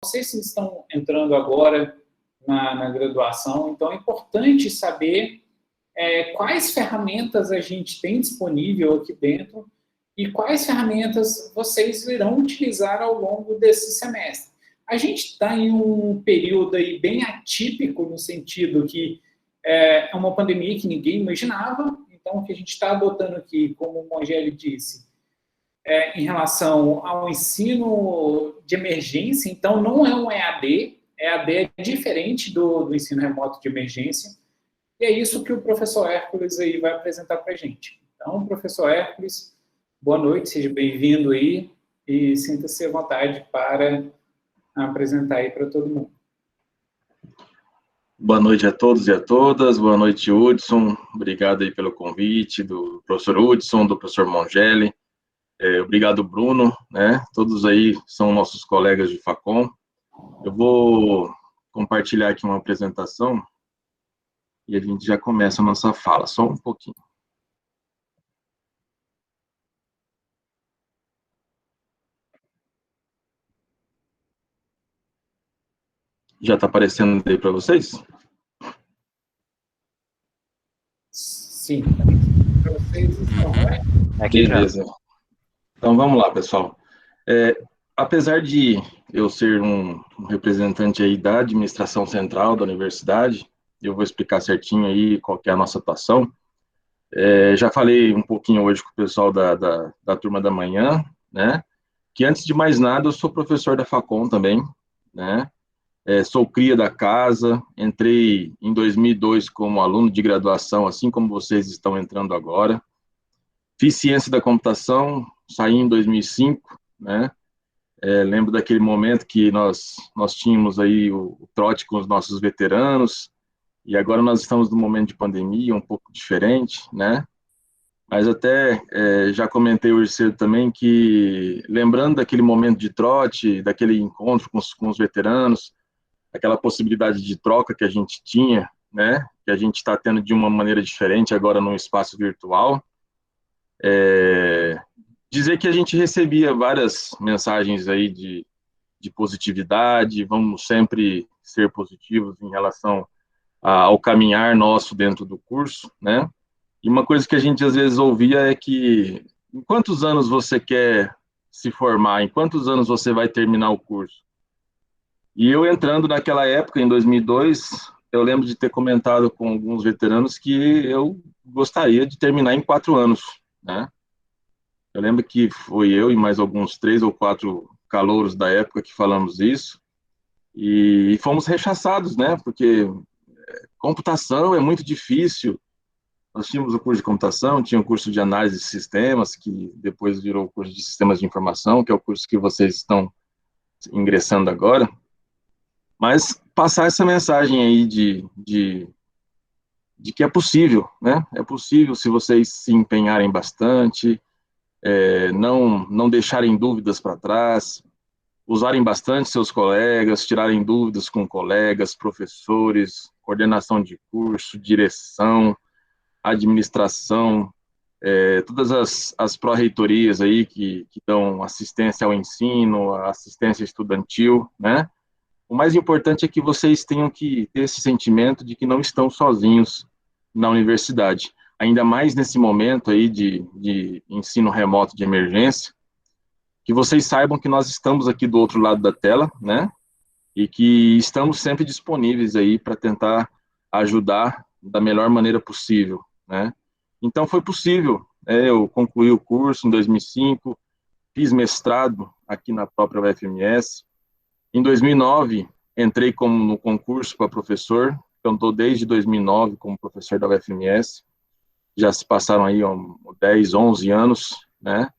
sei se estão entrando agora na graduação, então é importante saber quais ferramentas a gente tem disponível aqui dentro e quais ferramentas vocês irão utilizar ao longo desse semestre. A gente está em um período aí bem atípico, no sentido que é uma pandemia que ninguém imaginava, então o que a gente está adotando aqui, como o Mongeli disse, em relação ao ensino de emergência, então não é um EAD, EAD é diferente do ensino remoto de emergência, e é isso que o professor Hércules aí vai apresentar para a gente. Então, professor Hércules, boa noite, seja bem-vindo aí, e sinta-se à vontade para apresentar aí para todo mundo. Boa noite a todos e a todas, boa noite, Hudson, obrigado aí pelo convite do professor Hudson, do professor Mongeli, obrigado, Bruno, né, todos aí são nossos colegas de Facom. Eu vou compartilhar aqui uma apresentação e a gente já começa a nossa fala, só um pouquinho. Já está aparecendo aí para vocês? Sim, para vocês estão aqui. Beleza. Já. Então vamos lá, pessoal. Apesar de eu ser um representante aí da administração central da universidade, eu vou explicar certinho aí qual que é a nossa atuação. Já falei um pouquinho hoje com o pessoal da turma da manhã, né? Que antes de mais nada eu sou professor da Facom também, né? Sou cria da casa, entrei em 2002 como aluno de graduação, assim como vocês estão entrando agora. Fiz ciência da computação, saí em 2005, né? Lembro daquele momento que nós tínhamos aí o trote com os nossos veteranos, e agora nós estamos num momento de pandemia um pouco diferente, né? Mas até já comentei hoje cedo também que, lembrando daquele momento de trote, daquele encontro com os veteranos, aquela possibilidade de troca que a gente tinha, né? Que a gente está tendo de uma maneira diferente agora num espaço virtual. Dizer que a gente recebia várias mensagens aí de positividade, vamos sempre ser positivos em relação ao caminhar nosso dentro do curso, né? E uma coisa que a gente às vezes ouvia é que, em quantos anos você quer se formar, em quantos anos você vai terminar o curso? E eu entrando naquela época, em 2002, eu lembro de ter comentado com alguns veteranos que eu gostaria de terminar em 4 anos, né? Eu lembro que foi eu e mais alguns 3 ou 4 calouros da época que falamos isso, e fomos rechaçados, né? Porque computação é muito difícil. Nós tínhamos o curso de computação, tinha o curso de análise de sistemas, que depois virou o curso de sistemas de informação, que é o curso que vocês estão ingressando agora. Mas passar essa mensagem aí de que é possível, né? É possível se vocês se empenharem bastante, não deixarem dúvidas para trás, usarem bastante seus colegas, tirarem dúvidas com colegas, professores, coordenação de curso, direção, administração, todas as pró-reitorias aí que dão assistência ao ensino, assistência estudantil, né? O mais importante é que vocês tenham que ter esse sentimento de que não estão sozinhos na universidade, ainda mais nesse momento aí de ensino remoto de emergência, que vocês saibam que nós estamos aqui do outro lado da tela, né? E que estamos sempre disponíveis aí para tentar ajudar da melhor maneira possível, né? Então foi possível, eu concluí o curso em 2005, fiz mestrado aqui na própria UFMS. Em 2009, entrei no concurso para professor, então estou desde 2009 como professor da UFMS, já se passaram aí 10, 11 anos, né,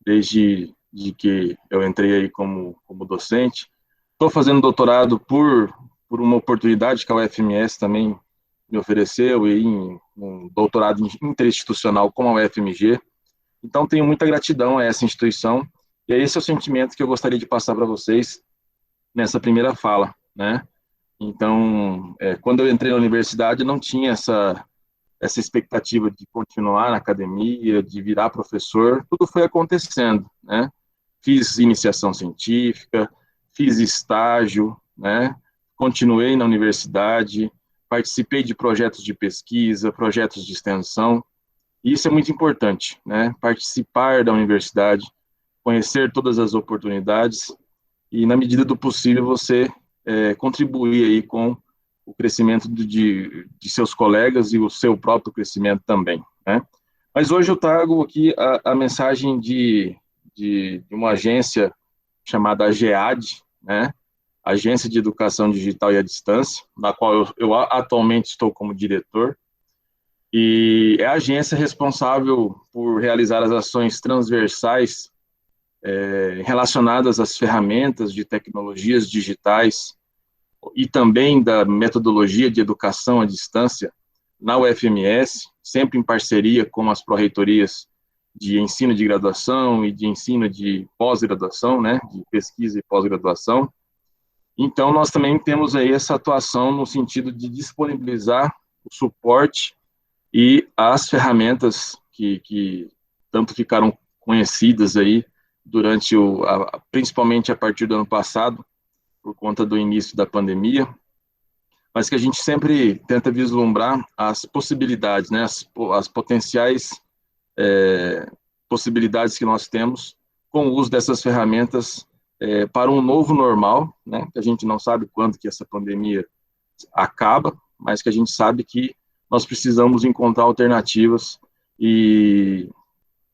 desde que eu entrei aí como docente. Estou fazendo doutorado por uma oportunidade que a UFMS também me ofereceu, e um doutorado interinstitucional com a UFMG. Então, tenho muita gratidão a essa instituição, e esse é o sentimento que eu gostaria de passar para vocês nessa primeira fala, né? Então, quando eu entrei na universidade, não tinha essa expectativa de continuar na academia, de virar professor, tudo foi acontecendo, né? Fiz iniciação científica, fiz estágio, né? Continuei na universidade, participei de projetos de pesquisa, projetos de extensão, e isso é muito importante, né? Participar da universidade, conhecer todas as oportunidades e, na medida do possível, você contribuir aí com o crescimento de seus colegas e o seu próprio crescimento também, né? Mas hoje eu trago aqui a mensagem de uma agência chamada AGEAD, né? Agência de Educação Digital e à Distância, na qual eu atualmente estou como diretor, e é a agência responsável por realizar as ações transversais relacionadas às ferramentas de tecnologias digitais e também da metodologia de educação à distância na UFMS, sempre em parceria com as pró-reitorias de ensino de graduação e de ensino de pós-graduação, né, de pesquisa e pós-graduação. Então, nós também temos aí essa atuação no sentido de disponibilizar o suporte e as ferramentas que tanto ficaram conhecidas aí durante principalmente a partir do ano passado, por conta do início da pandemia, mas que a gente sempre tenta vislumbrar as possibilidades, né, as potenciais possibilidades que nós temos com o uso dessas ferramentas para um novo normal, né, que a gente não sabe quando que essa pandemia acaba, mas que a gente sabe que nós precisamos encontrar alternativas e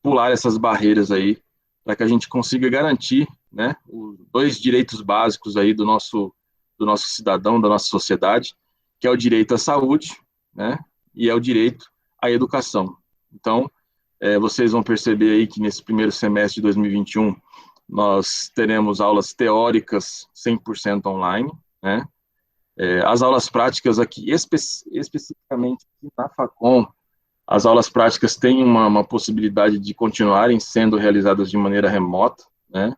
pular essas barreiras aí, para que a gente consiga garantir, né, os dois direitos básicos aí do nosso cidadão, da nossa sociedade, que é o direito à saúde, né, e é o direito à educação. Então, vocês vão perceber aí que nesse primeiro semestre de 2021, nós teremos aulas teóricas 100% online, né, as aulas práticas aqui, especificamente na Facom, as aulas práticas têm uma possibilidade de continuarem sendo realizadas de maneira remota, né?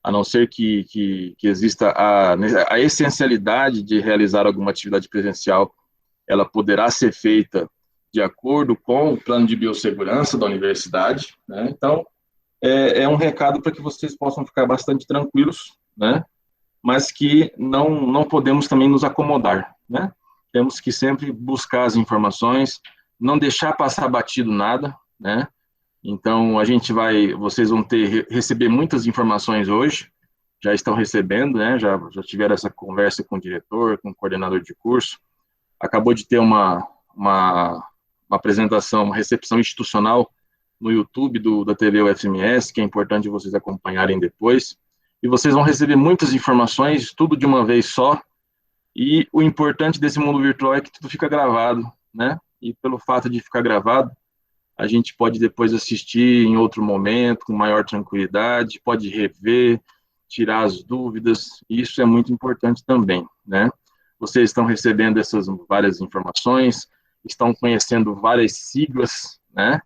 A não ser que exista a essencialidade de realizar alguma atividade presencial, ela poderá ser feita de acordo com o plano de biossegurança da universidade, né? Então, é um recado para que vocês possam ficar bastante tranquilos, né? Mas que não podemos também nos acomodar, né? Temos que sempre buscar as informações, não deixar passar batido nada, né? Então, vocês vão receber muitas informações hoje, já estão recebendo, né? Já tiveram essa conversa com o diretor, com o coordenador de curso, acabou de ter uma apresentação, uma recepção institucional no YouTube da TV UFMS, que é importante vocês acompanharem depois, e vocês vão receber muitas informações, tudo de uma vez só, e o importante desse mundo virtual é que tudo fica gravado, né? E pelo fato de ficar gravado, a gente pode depois assistir em outro momento, com maior tranquilidade, pode rever, tirar as dúvidas, e isso é muito importante também, né? Vocês estão recebendo essas várias informações, estão conhecendo várias siglas, né?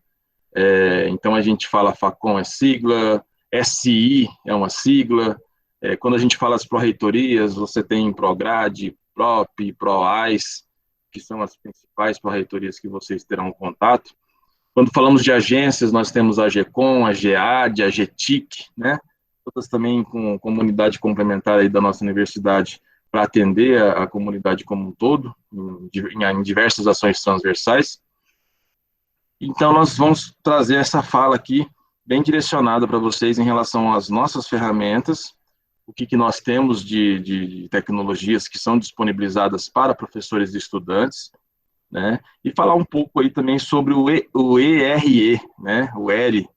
Então a gente fala Facom é sigla, SI é uma sigla, quando a gente fala as pró-reitorias, você tem Prograde, Prop, Proais, que são as principais pró-reitorias que vocês terão contato. Quando falamos de agências, nós temos a GECOM, a GEAD, a GETIC, né? Todas também com comunidade complementar aí da nossa universidade para atender a comunidade como um todo, em diversas ações transversais. Então, nós vamos trazer essa fala aqui, bem direcionada para vocês em relação às nossas ferramentas, o que nós temos de tecnologias que são disponibilizadas para professores e estudantes, né? E falar um pouco aí também sobre o ERE, né? O ERE,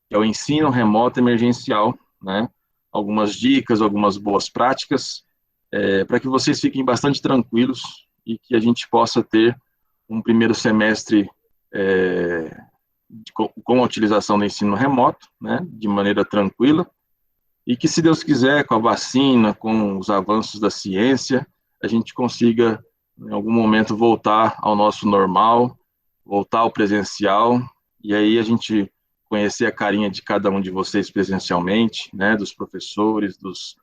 que é o Ensino Remoto Emergencial, né? Algumas dicas, algumas boas práticas, para que vocês fiquem bastante tranquilos e que a gente possa ter um primeiro semestre com a utilização do ensino remoto, né? De maneira tranquila, e que, se Deus quiser, com a vacina, com os avanços da ciência, a gente consiga em algum momento voltar ao nosso normal, voltar ao presencial, e aí a gente conhecer a carinha de cada um de vocês presencialmente, né, dos professores, dos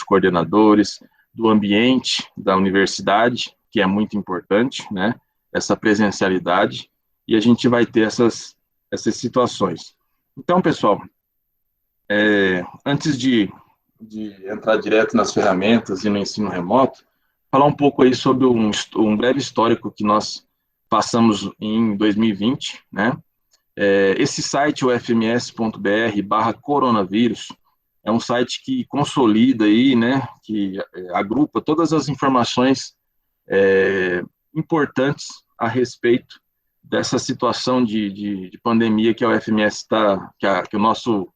coordenadores, do ambiente da universidade, que é muito importante, né, essa presencialidade, e a gente vai ter essas situações. Então, pessoal, antes de de entrar direto nas ferramentas e no ensino remoto, falar um pouco aí sobre um breve histórico que nós passamos em 2020, né? Esse site, o fms.br/coronavírus, é um site que consolida aí, né, que agrupa todas as informações importantes a respeito dessa situação de pandemia que a UFMS está, que o nosso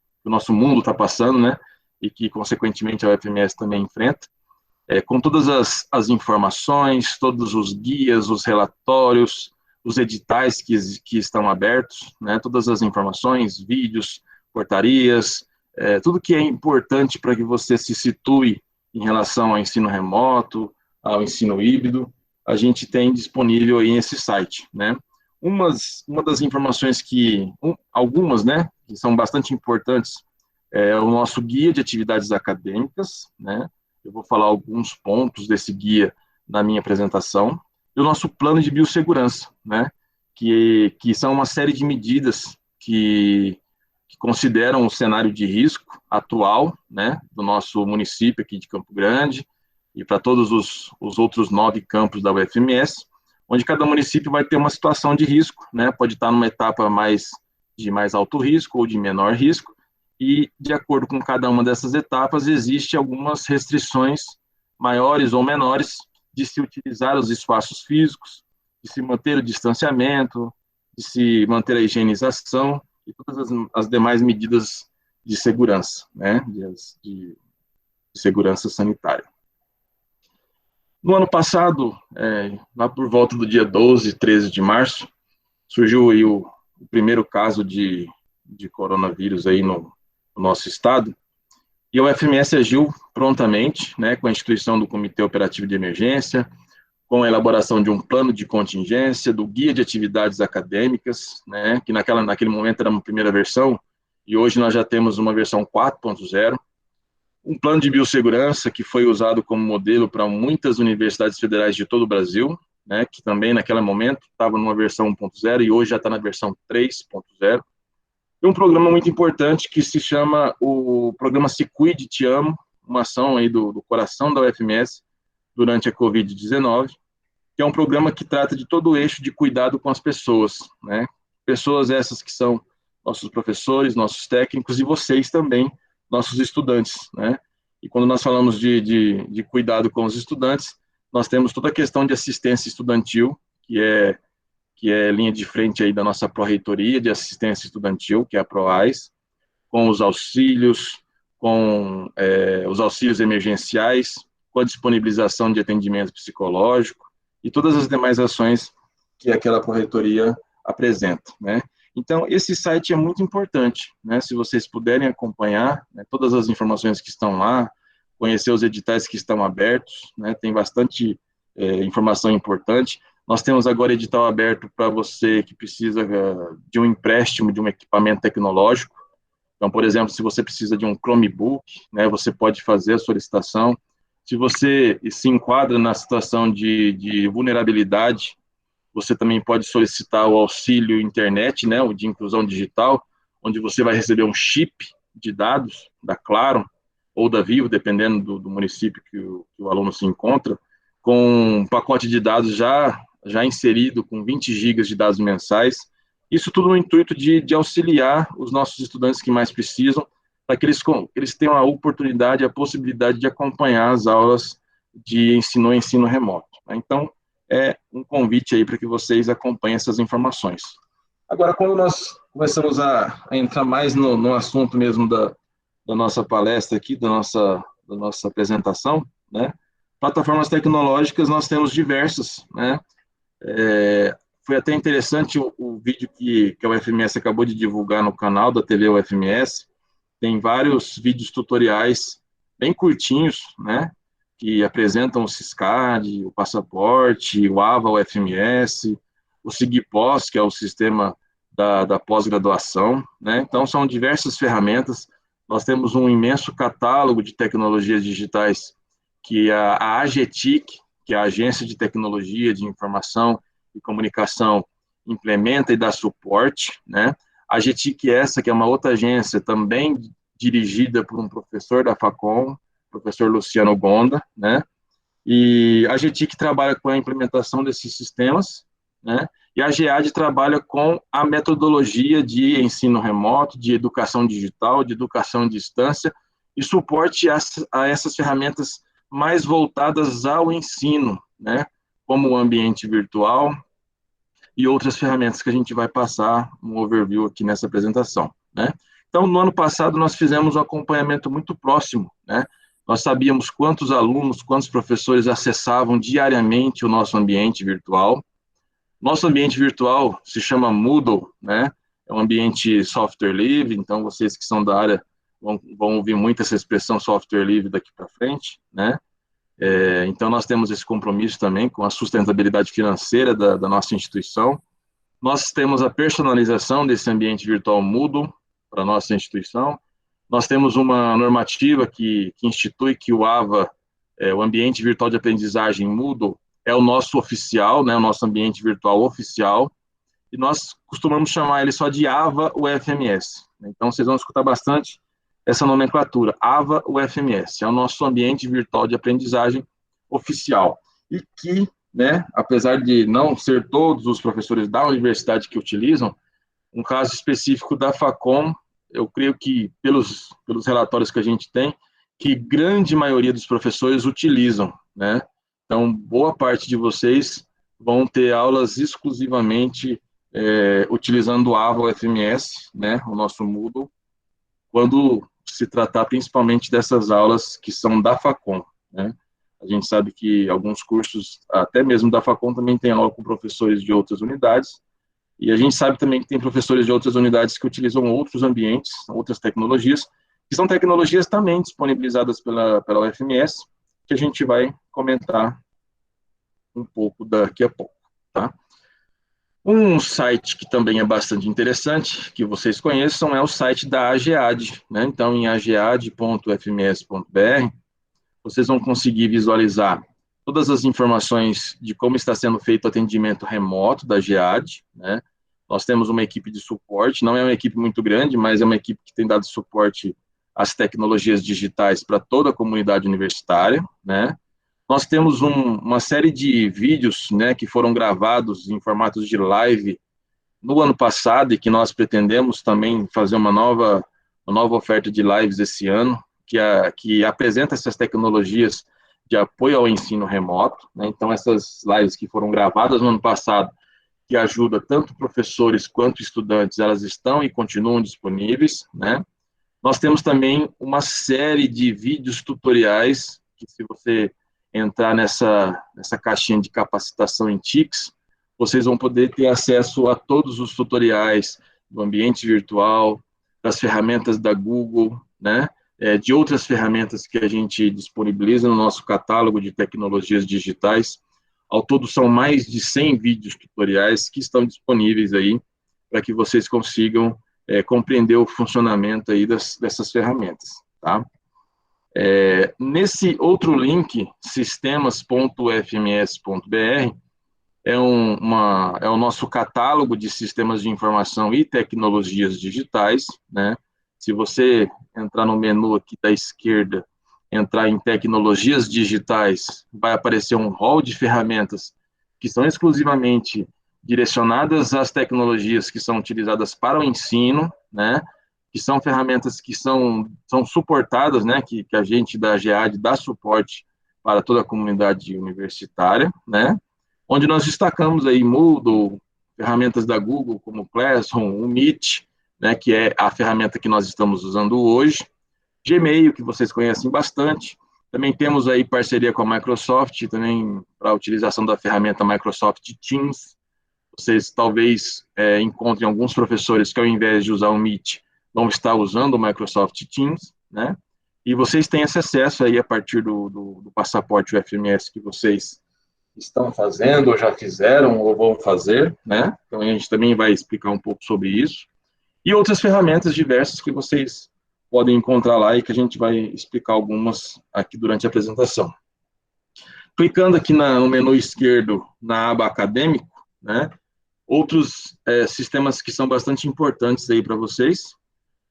mundo está passando, né, e que, consequentemente, a UFMS também enfrenta, com todas as informações, todos os guias, os relatórios, os editais que estão abertos, né, todas as informações, vídeos, portarias, tudo que é importante para que você se situe em relação ao ensino remoto, ao ensino híbrido, a gente tem disponível aí nesse site, né. Uma das informações algumas, né, que são bastante importantes, é o nosso guia de atividades acadêmicas, né. Eu vou falar alguns pontos desse guia na minha apresentação, e o nosso plano de biossegurança, né, que são uma série de medidas que consideram o cenário de risco atual, né, do nosso município aqui de Campo Grande, e para todos os outros 9 campos da UFMS, onde cada município vai ter uma situação de risco, né, pode estar numa etapa de mais alto risco ou de menor risco, e de acordo com cada uma dessas etapas, existe algumas restrições maiores ou menores de se utilizar os espaços físicos, de se manter o distanciamento, de se manter a higienização e todas as demais medidas de segurança, né, de segurança sanitária. No ano passado, lá por volta do dia 12, 13 de março, surgiu aí o primeiro caso de coronavírus aí no nosso estado, e a UFMS agiu prontamente, né, com a instituição do Comitê Operativo de Emergência, com a elaboração de um plano de contingência, do guia de atividades acadêmicas, né, que naquele momento era uma primeira versão, e hoje nós já temos uma versão 4.0, um plano de biossegurança que foi usado como modelo para muitas universidades federais de todo o Brasil, né, que também naquele momento estava numa versão 1.0 e hoje já está na versão 3.0. E um programa muito importante que se chama o programa Se Cuide, Te Amo, uma ação aí do coração da UFMS durante a Covid-19, que é um programa que trata de todo o eixo de cuidado com as pessoas, né? Pessoas essas que são nossos professores, nossos técnicos e vocês também, nossos estudantes, né? E quando nós falamos de cuidado com os estudantes, nós temos toda a questão de assistência estudantil, que é linha de frente aí da nossa Pró-Reitoria de Assistência Estudantil, que é a PROAS, com os auxílios, com os auxílios emergenciais, com a disponibilização de atendimento psicológico e todas as demais ações que aquela Pró-Reitoria apresenta, né? Então, esse site é muito importante, né? Se vocês puderem acompanhar, né, todas as informações que estão lá, conhecer os editais que estão abertos, né? Tem bastante informação importante. Nós temos agora edital aberto para você que precisa de um empréstimo de um equipamento tecnológico. Então, por exemplo, se você precisa de um Chromebook, né, você pode fazer a solicitação. Se você se enquadra na situação de vulnerabilidade, você também pode solicitar o auxílio internet, né, o de inclusão digital, onde você vai receber um chip de dados da Claro ou da Vivo, dependendo do município que o aluno se encontra, com um pacote de dados já inserido com 20 gigas de dados mensais. Isso tudo no intuito de auxiliar os nossos estudantes que mais precisam, para que eles tenham a oportunidade, a possibilidade de acompanhar as aulas de ensino remoto. Então, é um convite aí para que vocês acompanhem essas informações. Agora, quando nós começamos a entrar mais no assunto mesmo da nossa palestra aqui, da nossa apresentação, né? Plataformas tecnológicas nós temos diversas, né? Foi até interessante o vídeo que a UFMS acabou de divulgar no canal da TV UFMS. Tem vários vídeos tutoriais bem curtinhos, né? Que apresentam o Siscad, o Passaporte, o AVA UFMS, o SIGPOS, que é o sistema da pós-graduação, né? Então, são diversas ferramentas. Nós temos um imenso catálogo de tecnologias digitais que a AGTIC, que é a Agência de Tecnologia de Informação e Comunicação, implementa e dá suporte, né? A AGTIC essa, que é uma outra agência também dirigida por um professor da Facom, professor Luciano Gonda, né? E a GTIC trabalha com a implementação desses sistemas, né? E a GEAD trabalha com a metodologia de ensino remoto, de educação digital, de educação à distância e suporte a essas ferramentas mais voltadas ao ensino, né? Como o ambiente virtual e outras ferramentas que a gente vai passar um overview aqui nessa apresentação, né? Então, no ano passado, nós fizemos um acompanhamento muito próximo, né? Nós sabíamos quantos alunos, quantos professores acessavam diariamente o nosso ambiente virtual. Nosso ambiente virtual se chama Moodle, né? É um ambiente software livre, então vocês que são da área vão ouvir muito essa expressão software livre daqui para frente, né? Então nós temos esse compromisso também com a sustentabilidade financeira da nossa instituição. Nós temos a personalização desse ambiente virtual Moodle para a nossa instituição. Nós temos uma normativa que institui que o AVA, o Ambiente Virtual de Aprendizagem Moodle, é o nosso oficial, né, o nosso ambiente virtual oficial, e nós costumamos chamar ele só de AVA UFMS. Então, vocês vão escutar bastante essa nomenclatura, AVA UFMS, é o nosso ambiente virtual de aprendizagem oficial. E que, né, apesar de não ser todos os professores da universidade que utilizam, um caso específico da Facom, eu creio que, pelos relatórios que a gente tem, que grande maioria dos professores utilizam, né? Então, boa parte de vocês vão ter aulas exclusivamente utilizando o AVA UFMS, né, o nosso Moodle, quando se tratar principalmente dessas aulas que são da Facom, né? A gente sabe que alguns cursos, até mesmo da Facom, também tem aula com professores de outras unidades, e a gente sabe também que tem professores de outras unidades que utilizam outros ambientes, outras tecnologias, que são tecnologias também disponibilizadas pela UFMS, que a gente vai comentar um pouco daqui a pouco, tá? Um site que também é bastante interessante, que vocês conheçam, é o site da AGEAD, né? Então, em agead.fms.br, vocês vão conseguir visualizar todas as informações de como está sendo feito o atendimento remoto da GEAD, né? Nós temos uma equipe de suporte, não é uma equipe muito grande, mas é uma equipe que tem dado suporte às tecnologias digitais para toda a comunidade universitária, né? Nós temos uma série de vídeos, né, que foram gravados em formatos de live no ano passado e que nós pretendemos também fazer uma nova oferta de lives esse ano, que apresenta essas tecnologias de apoio ao ensino remoto, né? Então, essas lives que foram gravadas no ano passado, que ajudam tanto professores quanto estudantes, elas estão e continuam disponíveis, né? Nós temos também uma série de vídeos tutoriais, que se você entrar nessa caixinha de capacitação em TICS, vocês vão poder ter acesso a todos os tutoriais do ambiente virtual, das ferramentas da Google, né? De outras ferramentas que a gente disponibiliza no nosso catálogo de tecnologias digitais. Ao todo, são mais de 100 vídeos tutoriais que estão disponíveis aí para que vocês consigam compreender o funcionamento aí dessas ferramentas, tá? Nesse outro link, sistemas.fms.br, é o nosso catálogo de sistemas de informação e tecnologias digitais, né? Se você entrar no menu aqui da esquerda, entrar em tecnologias digitais, vai aparecer um hall de ferramentas que são exclusivamente direcionadas às tecnologias que são utilizadas para o ensino, né? Que são ferramentas que são suportadas, né? Que a gente da GEAD dá suporte para toda a comunidade universitária, né? Onde nós destacamos aí Moodle, ferramentas da Google como Classroom, o Meet, né, que é a ferramenta que nós estamos usando hoje, Gmail, que vocês conhecem bastante, também temos aí parceria com a Microsoft, também para a utilização da ferramenta Microsoft Teams, vocês talvez encontrem alguns professores que ao invés de usar o Meet, vão estar usando o Microsoft Teams, né, e vocês têm esse acesso aí a partir do passaporte UFMS que vocês estão fazendo, ou já fizeram, ou vão fazer, né, então a gente também vai explicar um pouco sobre isso, e outras ferramentas diversas que vocês podem encontrar lá e que a gente vai explicar algumas aqui durante a apresentação. Clicando aqui no menu esquerdo, na aba acadêmico, né, outros sistemas que são bastante importantes aí para vocês,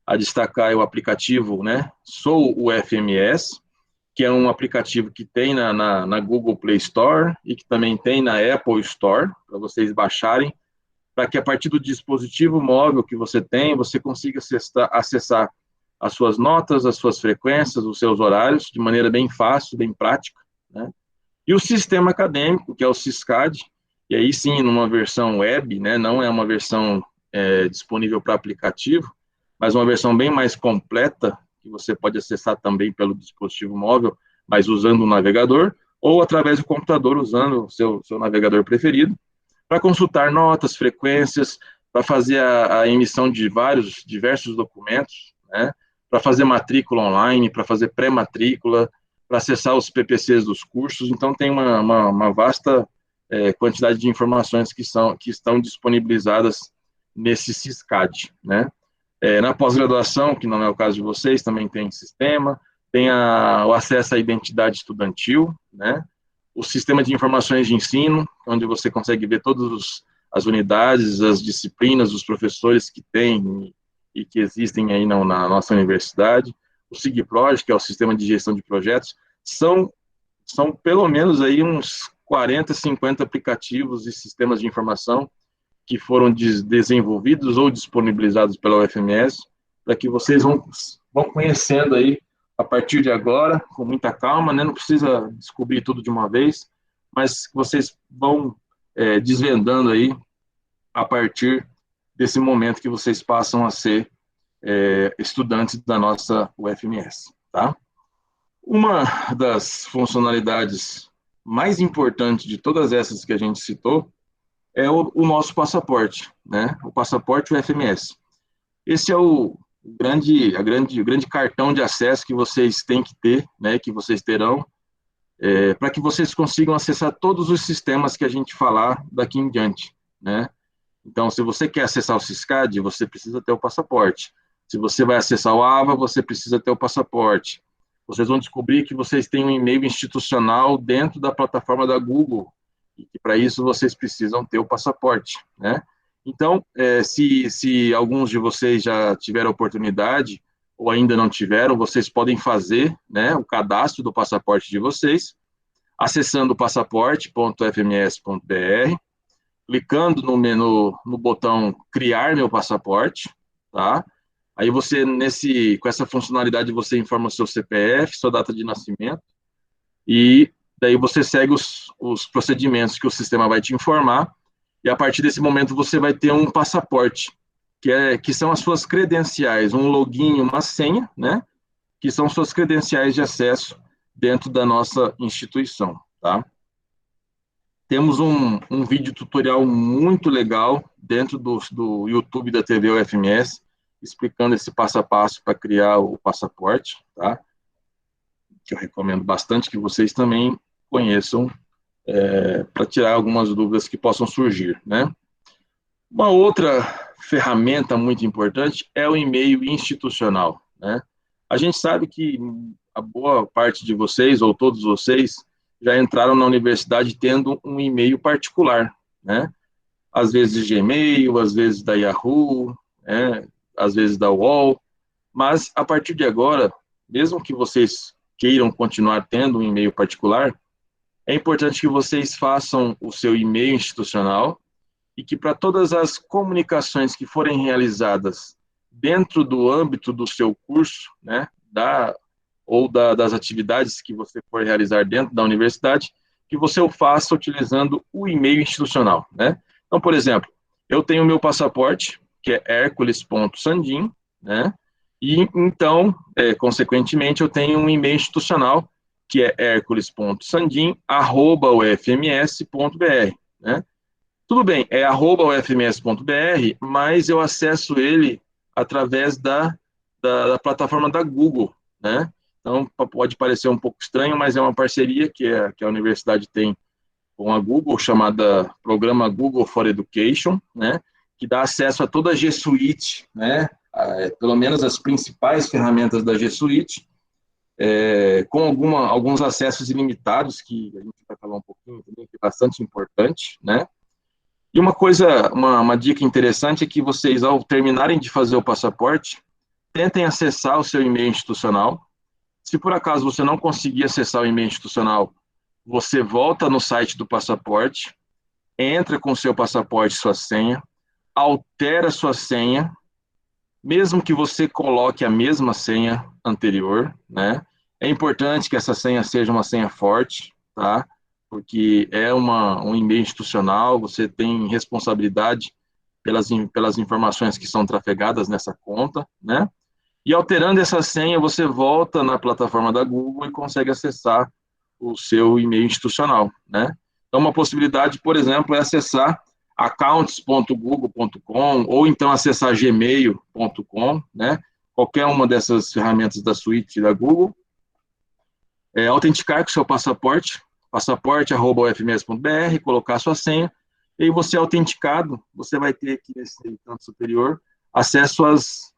a destacar é o aplicativo, né, Sou o FMS, que é um aplicativo que tem na Google Play Store e que também tem na Apple Store, para vocês baixarem, para que a partir do dispositivo móvel que você tem, você consiga acessar as suas notas, as suas frequências, os seus horários, de maneira bem fácil, bem prática, né? E o sistema acadêmico, que é o Siscad, e aí sim, numa versão web, né, não é uma versão disponível para aplicativo, mas uma versão bem mais completa, que você pode acessar também pelo dispositivo móvel, mas usando o navegador, ou através do computador, usando o seu navegador preferido, para consultar notas, frequências, para fazer a emissão de diversos documentos, né, para fazer matrícula online, para fazer pré-matrícula, para acessar os PPCs dos cursos. Então, tem uma vasta quantidade de informações que estão disponibilizadas nesse Siscad, né? Na pós-graduação, que não é o caso de vocês, também tem sistema, tem o acesso à identidade estudantil, né? O sistema de informações de ensino, onde você consegue ver todas as unidades, as disciplinas, os professores que tem e que existem aí na nossa universidade. O SIGPROJ, que é o sistema de gestão de projetos, são pelo menos aí uns 40, 50 aplicativos e sistemas de informação que foram desenvolvidos ou disponibilizados pela UFMS, para que vocês vão conhecendo aí a partir de agora, com muita calma, né? Não precisa descobrir tudo de uma vez, mas vocês vão desvendando aí a partir desse momento que vocês passam a ser estudantes da nossa UFMS, tá? Uma das funcionalidades mais importantes de todas essas que a gente citou é o nosso passaporte, né? O passaporte UFMS. Esse é o grande cartão de acesso que vocês têm que ter, né? Que vocês terão, para que vocês consigam acessar todos os sistemas que a gente falar daqui em diante, né? Então, se você quer acessar o Siscad, você precisa ter o passaporte. Se você vai acessar o AVA, você precisa ter o passaporte. Vocês vão descobrir que vocês têm um e-mail institucional dentro da plataforma da Google, e que para isso vocês precisam ter o passaporte, né? Então, se alguns de vocês já tiveram oportunidade, ou ainda não tiveram, vocês podem fazer, né, o cadastro do passaporte de vocês, acessando passaporte.fms.br, clicando no botão Criar Meu Passaporte, tá? Aí você, com essa funcionalidade, você informa o seu CPF, sua data de nascimento, e daí você segue os procedimentos que o sistema vai te informar, e a partir desse momento você vai ter um passaporte, que são as suas credenciais, um login, uma senha, né? Que são suas credenciais de acesso dentro da nossa instituição, tá? Temos um vídeo tutorial muito legal dentro do YouTube da TV UFMS, explicando esse passo a passo para criar o passaporte, tá? Que eu recomendo bastante que vocês também conheçam, para tirar algumas dúvidas que possam surgir, né? Uma outra ferramenta muito importante é o e-mail institucional, né? A gente sabe que a boa parte de vocês, ou todos vocês, já entraram na universidade tendo um e-mail particular, né? Às vezes Gmail, às vezes da Yahoo, né? Às vezes da UOL, mas a partir de agora, mesmo que vocês queiram continuar tendo um e-mail particular, é importante que vocês façam o seu e-mail institucional e que para todas as comunicações que forem realizadas dentro do âmbito do seu curso, né, das atividades que você for realizar dentro da universidade, que você o faça utilizando o e-mail institucional, né? Então, por exemplo, eu tenho o meu passaporte, que é hercules.sandim, né? E, então, consequentemente, eu tenho um e-mail institucional, que é hercules.sandim@ufms.br, né? Tudo bem, é @ufms.br, mas eu acesso ele através da plataforma da Google, né? Então, pode parecer um pouco estranho, mas é uma parceria que a universidade tem com a Google, chamada Programa Google for Education, né? Que dá acesso a toda a G Suite, né? Pelo menos as principais ferramentas da G Suite, com alguns acessos ilimitados, que a gente vai falar um pouquinho também, que é bastante importante, né? E uma dica interessante é que vocês, ao terminarem de fazer o passaporte, tentem acessar o seu e-mail institucional. Se por acaso você não conseguir acessar o e-mail institucional, você volta no site do passaporte, entra com o seu passaporte e sua senha, altera sua senha, mesmo que você coloque a mesma senha anterior, né? É importante que essa senha seja uma senha forte, tá? Porque é um e-mail institucional, você tem responsabilidade pelas informações que são trafegadas nessa conta, né? E alterando essa senha, você volta na plataforma da Google e consegue acessar o seu e-mail institucional, né? Então, uma possibilidade, por exemplo, é acessar accounts.google.com ou então acessar gmail.com, né? Qualquer uma dessas ferramentas da suíte da Google. Autenticar com o seu passaporte, passaporte@ufms.br, colocar a sua senha, e aí você autenticado, você vai ter aqui nesse canto superior acesso às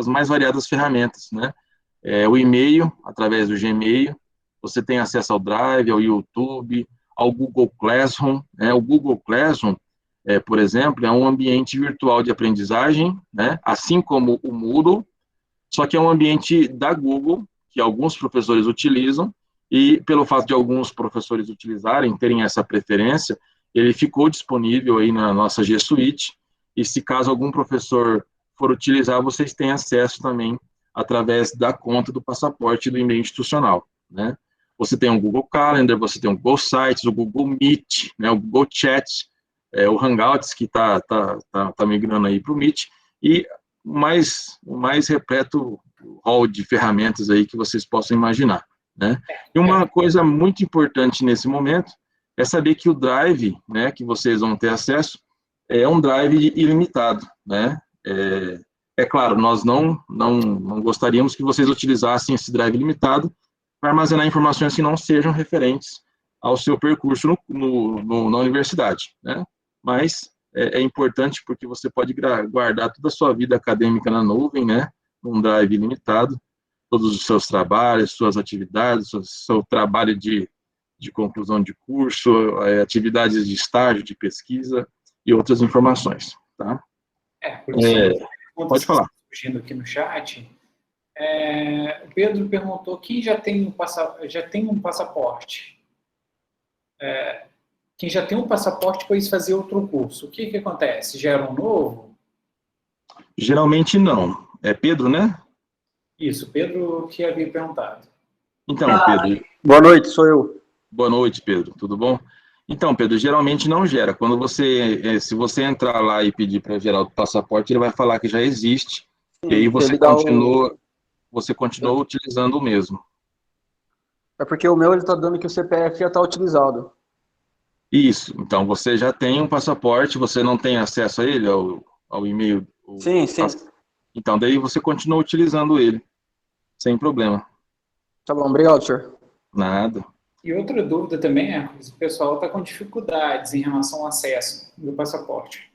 mais variadas ferramentas, né? O e-mail, através do Gmail, você tem acesso ao Drive, ao YouTube, ao Google Classroom, né? O Google Classroom, por exemplo, é um ambiente virtual de aprendizagem, né? Assim como o Moodle, só que é um ambiente da Google, que alguns professores utilizam, e pelo fato de alguns professores utilizarem, terem essa preferência, ele ficou disponível aí na nossa G Suite, e se caso algum professor for utilizar, vocês têm acesso também através da conta do passaporte do e-mail institucional, né? Você tem o Google Calendar, você tem o Google Sites, o Google Meet, né, o Google Chat, o Hangouts, que tá migrando aí para o Meet, e o mais repleto hall de ferramentas aí que vocês possam imaginar, né? E uma coisa muito importante nesse momento é saber que o Drive, né, que vocês vão ter acesso, é um Drive ilimitado, né? Claro, nós não gostaríamos que vocês utilizassem esse Drive limitado para armazenar informações que não sejam referentes ao seu percurso na universidade, né? Mas é importante porque você pode guardar toda a sua vida acadêmica na nuvem, né? Num Drive ilimitado, todos os seus trabalhos, suas atividades, seu trabalho de conclusão de curso, atividades de estágio, de pesquisa e outras informações, tá? Professor, pode falar. Surgindo aqui no chat, o Pedro perguntou quem já tem um passaporte. Quem já tem um passaporte pode fazer outro curso. O que acontece? Gera um novo? Geralmente não. É Pedro, né? Isso, Pedro que havia perguntado. Então, Pedro... Boa noite, sou eu. Boa noite, Pedro. Tudo bom? Então, Pedro, geralmente não gera. Se você entrar lá e pedir para gerar o passaporte, ele vai falar que já existe. Sim, e aí você continua utilizando o mesmo. É porque o meu ele está dando que o CPF já está utilizado. Isso. Então, você já tem um passaporte, você não tem acesso a ele, ao e-mail? Sim. Então, daí você continua utilizando ele, sem problema. Tá bom, obrigado, senhor. Nada. E outra dúvida também é se o pessoal está com dificuldades em relação ao acesso do passaporte.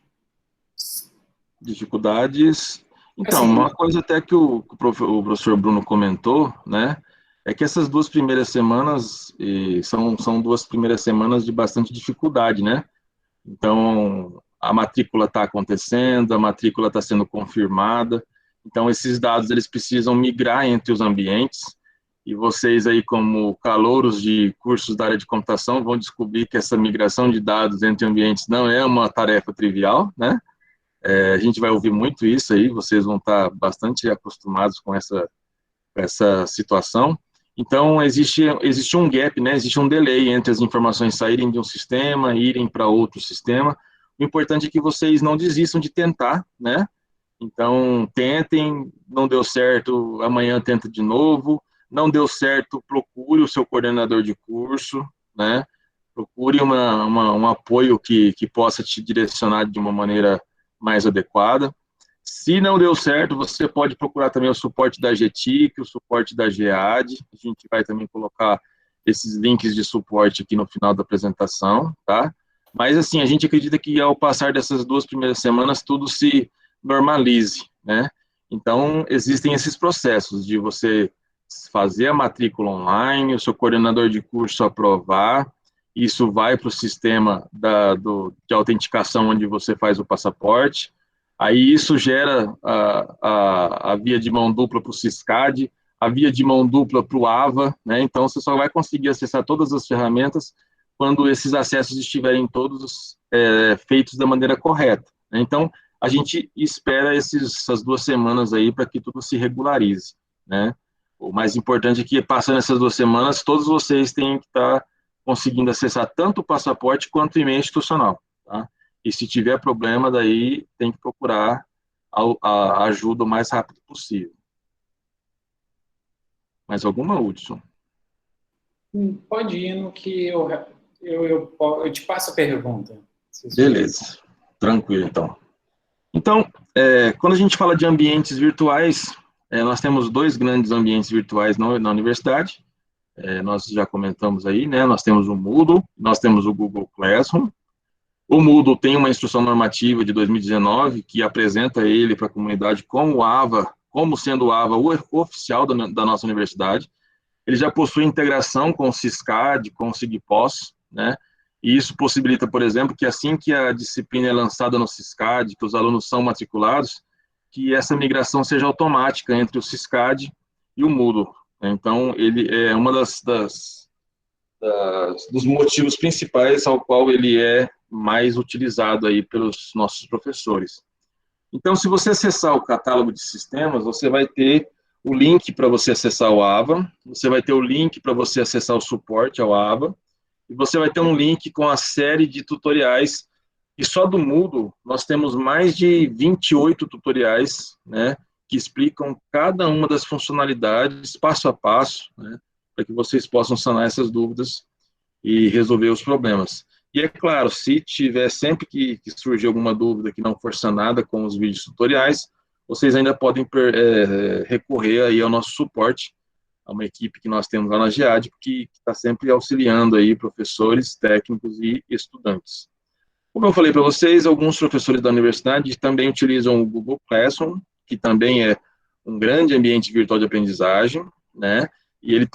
Dificuldades... Então, assim, uma coisa até que o professor Bruno comentou, né, é que essas 2 primeiras semanas são 2 primeiras semanas de bastante dificuldade, né? Então, a matrícula está acontecendo, a matrícula está sendo confirmada, então esses dados eles precisam migrar entre os ambientes, e vocês aí como calouros de cursos da área de computação vão descobrir que essa migração de dados entre ambientes não é uma tarefa trivial, né? A gente vai ouvir muito isso aí, vocês vão estar bastante acostumados com essa situação. Então, existe um gap, né? Existe um delay entre as informações saírem de um sistema e irem para outro sistema. O importante é que vocês não desistam de tentar, né? Então, tentem, não deu certo, amanhã tenta de novo. Não deu certo, procure o seu coordenador de curso, né? Procure um apoio que possa te direcionar de uma maneira mais adequada. Se não deu certo, você pode procurar também o suporte da GTIC, o suporte da GEAD. A gente vai também colocar esses links de suporte aqui no final da apresentação, tá? Mas, assim, a gente acredita que ao passar dessas 2 primeiras semanas, tudo se normalize, né? Então, existem esses processos de você fazer a matrícula online, o seu coordenador de curso aprovar, isso vai para o sistema de autenticação onde você faz o passaporte. Aí isso gera a via de mão dupla para o Syscad, a via de mão dupla para o AVA, né? Então você só vai conseguir acessar todas as ferramentas quando esses acessos estiverem todos feitos da maneira correta, né? Então a gente espera essas 2 semanas aí para que tudo se regularize, né? O mais importante é que, passando essas 2 semanas, todos vocês têm que estar conseguindo acessar tanto o passaporte quanto o e-mail institucional, tá? E se tiver problema, daí tem que procurar a ajuda o mais rápido possível. Mais alguma, Hudson? Pode ir no que eu te passo a pergunta. Beleza, tranquilo então. Então, quando a gente fala de ambientes virtuais, nós temos 2 grandes ambientes virtuais na universidade. Nós já comentamos aí, né? Nós temos o Moodle, nós temos o Google Classroom. O Moodle tem uma instrução normativa de 2019 que apresenta ele para a comunidade como sendo o AVA o oficial da nossa universidade. Ele já possui integração com o Syscad, com o SIGPOS, né? E isso possibilita, por exemplo, que assim que a disciplina é lançada no Syscad, que os alunos são matriculados, que essa migração seja automática entre o Syscad e o Moodle. Então, ele é uma dos motivos principais ao qual ele é mais utilizado aí pelos nossos professores. Então, se você acessar o catálogo de sistemas, você vai ter o link para você acessar o AVA, você vai ter o link para você acessar o suporte ao AVA, e você vai ter um link com a série de tutoriais, e só do Moodle nós temos mais de 28 tutoriais, né, que explicam cada uma das funcionalidades, passo a passo, né, para que vocês possam sanar essas dúvidas e resolver os problemas. E é claro, se tiver sempre que surgir alguma dúvida que não for sanada com os vídeos tutoriais, vocês ainda podem recorrer aí ao nosso suporte, a uma equipe que nós temos lá na GEAD, que está sempre auxiliando aí professores, técnicos e estudantes. Como eu falei para vocês, alguns professores da universidade também utilizam o Google Classroom, que também é um grande ambiente virtual de aprendizagem, né? E ele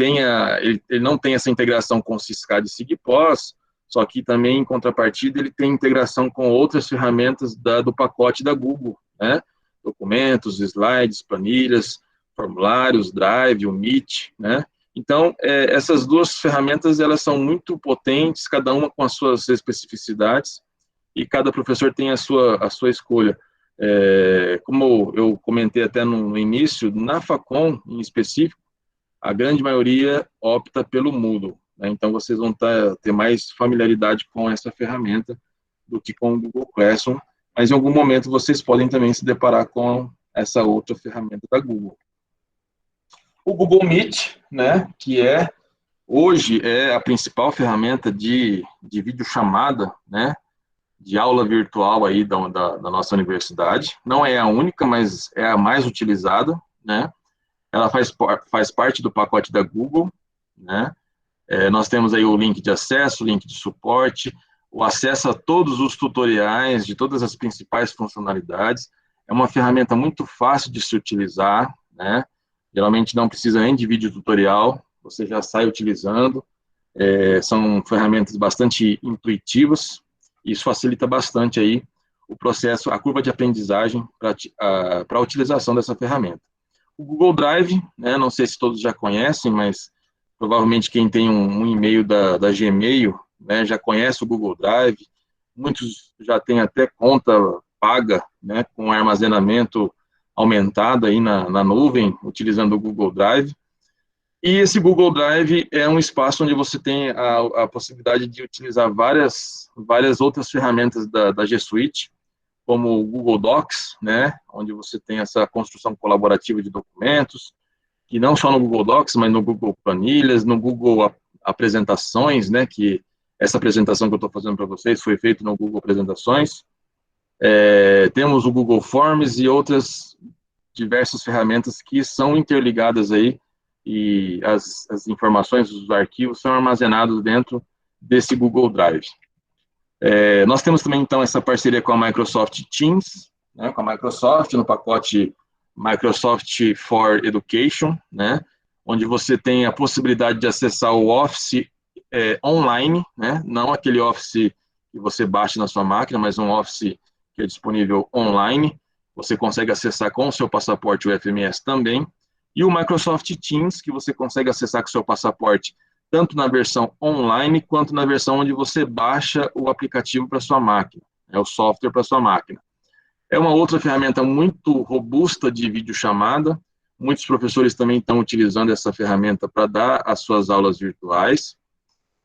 não tem essa integração com o Syscad e SIGPOS, só que também, em contrapartida, ele tem integração com outras ferramentas do pacote da Google, né? Documentos, slides, planilhas, formulários, Drive, o Meet, né? Então, essas 2 ferramentas, elas são muito potentes, cada uma com as suas especificidades, e cada professor tem a sua escolha. Como eu comentei até no início, na Facom, em específico, a grande maioria opta pelo Moodle, né? Então, vocês vão ter mais familiaridade com essa ferramenta do que com o Google Classroom, mas em algum momento vocês podem também se deparar com essa outra ferramenta da Google. O Google Meet, né, que hoje é a principal ferramenta de videochamada, né, de aula virtual aí da nossa universidade. Não é a única, mas é a mais utilizada, né? Ela faz parte do pacote da Google, né? Nós temos aí o link de acesso, o link de suporte, o acesso a todos os tutoriais de todas as principais funcionalidades. É uma ferramenta muito fácil de se utilizar, né? Geralmente não precisa nem de vídeo tutorial, você já sai utilizando. São ferramentas bastante intuitivas, e isso facilita bastante aí o processo, a curva de aprendizagem para a utilização dessa ferramenta. O Google Drive, né, não sei se todos já conhecem, mas provavelmente quem tem um e-mail da Gmail, né, já conhece o Google Drive. Muitos já têm até conta paga, né, com armazenamento aumentado aí na nuvem, utilizando o Google Drive. E esse Google Drive é um espaço onde você tem a possibilidade de utilizar várias outras ferramentas da G Suite, como o Google Docs, né, onde você tem essa construção colaborativa de documentos, e não só no Google Docs, mas no Google Planilhas, no Google Apresentações, né, que essa apresentação que eu estou fazendo para vocês foi feita no Google Apresentações. Temos o Google Forms e outras diversas ferramentas que são interligadas aí, e as informações, os arquivos são armazenados dentro desse Google Drive. Nós temos também, então, essa parceria com a Microsoft Teams, né, com a Microsoft, no pacote Microsoft for Education, né, onde você tem a possibilidade de acessar o Office online, né, não aquele Office que você baixa na sua máquina, mas um Office que é disponível online, você consegue acessar com o seu passaporte o FMS também, e o Microsoft Teams, que você consegue acessar com o seu passaporte, tanto na versão online, quanto na versão onde você baixa o aplicativo para sua máquina, o software para sua máquina. É uma outra ferramenta muito robusta de videochamada. Muitos professores também estão utilizando essa ferramenta para dar as suas aulas virtuais.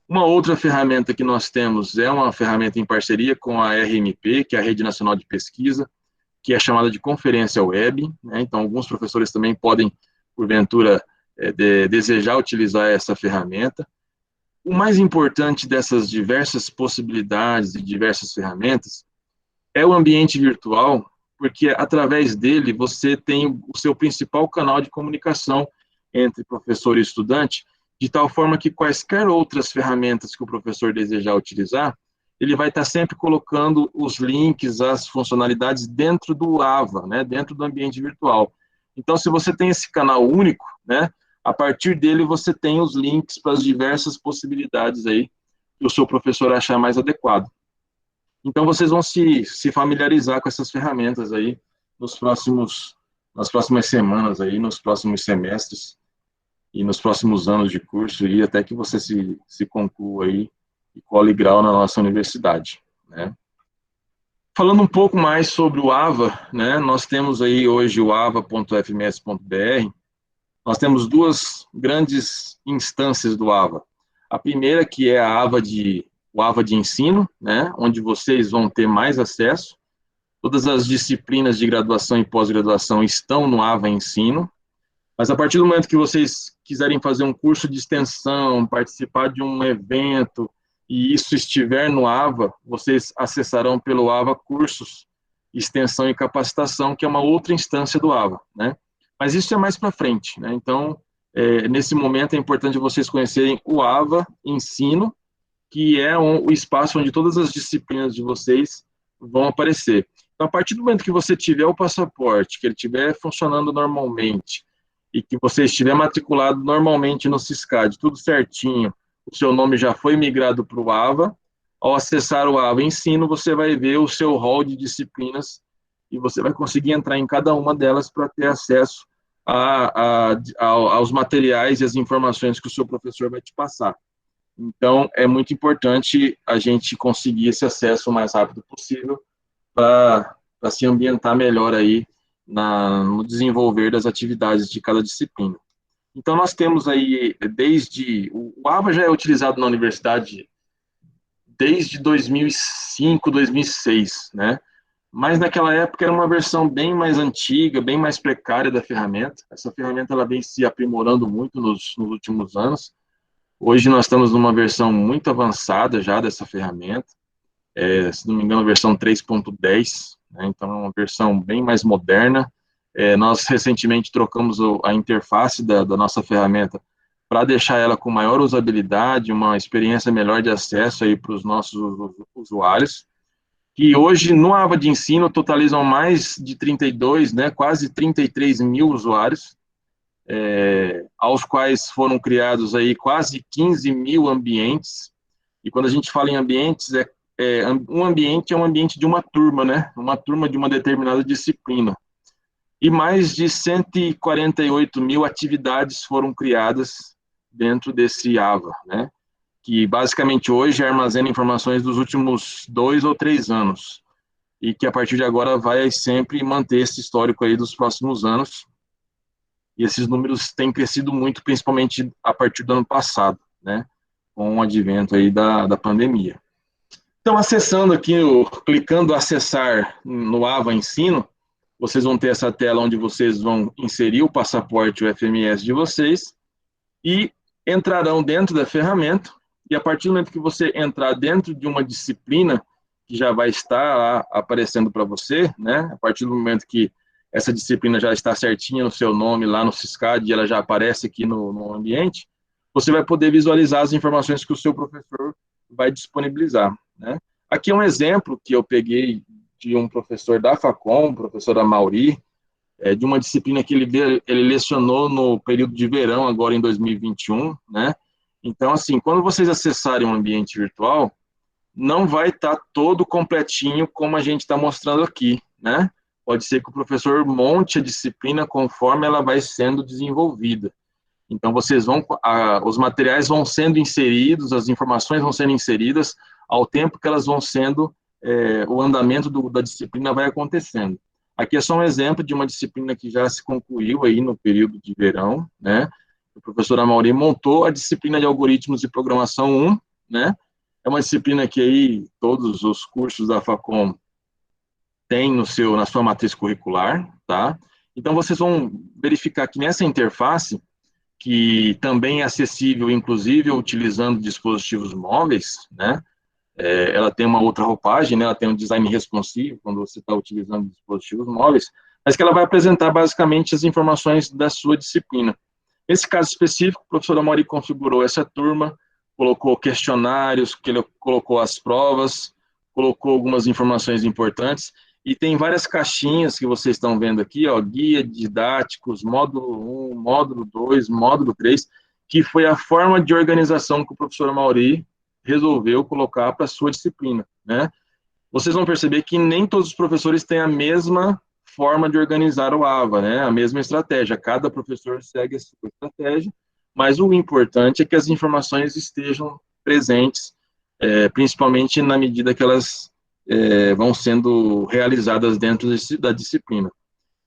Uma outra ferramenta que nós temos é uma ferramenta em parceria com a RNP, que é a Rede Nacional de Pesquisa, que é chamada de Conferência Web, né? Então, alguns professores também podem, porventura, desejar utilizar essa ferramenta. O mais importante dessas diversas possibilidades e diversas ferramentas é o ambiente virtual, porque através dele você tem o seu principal canal de comunicação entre professor e estudante, de tal forma que quaisquer outras ferramentas que o professor desejar utilizar, ele vai estar sempre colocando os links, as funcionalidades dentro do AVA, né, dentro do ambiente virtual. Então, se você tem esse canal único, né, a partir dele você tem os links para as diversas possibilidades aí que o seu professor achar mais adequado. Então, vocês vão se familiarizar com essas ferramentas aí nas próximas semanas aí, nos próximos semestres e nos próximos anos de curso, e até que você se conclua aí e cole grau na nossa universidade, né? Falando um pouco mais sobre o AVA, né? Nós temos aí hoje o ava.fms.br. Nós temos duas grandes instâncias do AVA. A primeira, que é o AVA de ensino, né? Onde vocês vão ter mais acesso. Todas as disciplinas de graduação e pós-graduação estão no AVA Ensino. Mas a partir do momento que vocês quiserem fazer um curso de extensão, participar de um evento, e isso estiver no AVA, vocês acessarão pelo AVA Cursos, Extensão e Capacitação, que é uma outra instância do AVA, né? Mas isso é mais para frente, né? Então, nesse momento é importante vocês conhecerem o AVA Ensino, que é o espaço onde todas as disciplinas de vocês vão aparecer. Então, a partir do momento que você tiver o passaporte, que ele estiver funcionando normalmente, e que você estiver matriculado normalmente no Siscad, tudo certinho, o seu nome já foi migrado para o AVA, ao acessar o AVA Ensino, você vai ver o seu hall de disciplinas e você vai conseguir entrar em cada uma delas para ter acesso aos materiais e as informações que o seu professor vai te passar. Então, é muito importante a gente conseguir esse acesso o mais rápido possível para se ambientar melhor aí no desenvolver das atividades de cada disciplina. Então, nós temos aí, o AVA já é utilizado na universidade desde 2005, 2006, né? Mas naquela época era uma versão bem mais antiga, bem mais precária da ferramenta. Essa ferramenta ela vem se aprimorando muito nos últimos anos. Hoje nós estamos numa versão muito avançada já dessa ferramenta. Se não me engano, a versão 3.10, né? Então é uma versão bem mais moderna. Nós recentemente trocamos a interface da nossa ferramenta para deixar ela com maior usabilidade, uma experiência melhor de acesso aí para os nossos usuários, que hoje no AVA de ensino totalizam mais de 32, né, quase 33 mil usuários, aos quais foram criados aí quase 15 mil ambientes. E quando a gente fala em ambientes, um ambiente é um ambiente de uma turma, né? Uma turma de uma determinada disciplina. E mais de 148 mil atividades foram criadas dentro desse AVA, né? Que basicamente hoje armazena informações dos últimos 2 ou 3 anos. E que a partir de agora vai sempre manter esse histórico aí dos próximos anos. E esses números têm crescido muito, principalmente a partir do ano passado, né? Com o advento aí da pandemia. Então, acessando aqui, clicando acessar no AVA Ensino, vocês vão ter essa tela onde vocês vão inserir o passaporte, o FMS de vocês, e entrarão dentro da ferramenta, e a partir do momento que você entrar dentro de uma disciplina, que já vai estar lá aparecendo para você, né? A partir do momento que essa disciplina já está certinha no seu nome, lá no Siscad, e ela já aparece aqui no ambiente, você vai poder visualizar as informações que o seu professor vai disponibilizar, né? Aqui é um exemplo que eu peguei de um professor da Facom, professor Amauri, de uma disciplina que ele lecionou no período de verão, agora em 2021, né? Então, assim, quando vocês acessarem um ambiente virtual, não vai estar todo completinho como a gente está mostrando aqui, né? pode ser que o professor monte a disciplina conforme ela vai sendo desenvolvida. Então, os materiais vão sendo inseridos, as informações vão sendo inseridas ao tempo que elas vão sendo, o andamento da disciplina vai acontecendo. Aqui é só um exemplo de uma disciplina que já se concluiu aí no período de verão, né? O professor Amaury montou a disciplina de algoritmos de programação 1, né? É uma disciplina que aí todos os cursos da Facom têm na sua matriz curricular, tá? Então, vocês vão verificar que nessa interface, que também é acessível, inclusive, utilizando dispositivos móveis, né? Ela tem uma outra roupagem, né? Ela tem um design responsivo, quando você está utilizando dispositivos móveis, mas que ela vai apresentar, basicamente, as informações da sua disciplina. Nesse caso específico, o professor Amaury configurou essa turma, colocou questionários, colocou as provas, colocou algumas informações importantes, e tem várias caixinhas que vocês estão vendo aqui, ó, guia didáticos, módulo 1, módulo 2, módulo 3, que foi a forma de organização que o professor Amaury resolveu colocar para a sua disciplina, né? Vocês vão perceber que nem todos os professores têm a mesma forma de organizar o AVA, né? A mesma estratégia, cada professor segue a sua estratégia, mas o importante é que as informações estejam presentes, principalmente na medida que elas vão sendo realizadas dentro da disciplina.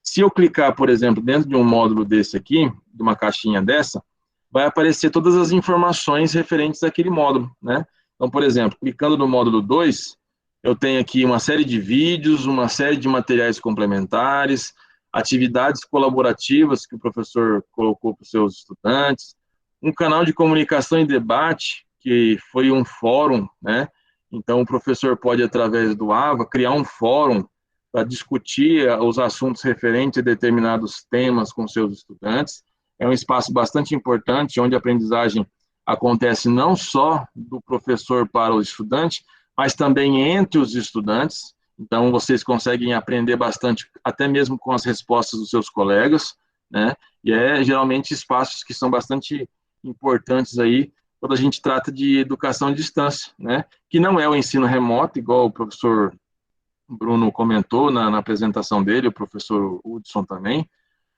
Se eu clicar, por exemplo, dentro de um módulo desse aqui, de uma caixinha dessa, vai aparecer todas as informações referentes àquele módulo, né? Então, por exemplo, clicando no módulo 2, eu tenho aqui uma série de vídeos, uma série de materiais complementares, atividades colaborativas que o professor colocou para os seus estudantes, um canal de comunicação e debate, que foi um fórum, né? Então, o professor pode, através do AVA, criar um fórum para discutir os assuntos referentes a determinados temas com seus estudantes. É um espaço bastante importante, onde a aprendizagem acontece não só do professor para o estudante, mas também entre os estudantes. Então, vocês conseguem aprender bastante, até mesmo com as respostas dos seus colegas, né? E geralmente espaços que são bastante importantes aí, quando a gente trata de educação à distância, né? Que não é o ensino remoto, igual o professor Bruno comentou na apresentação dele, o professor Hudson também.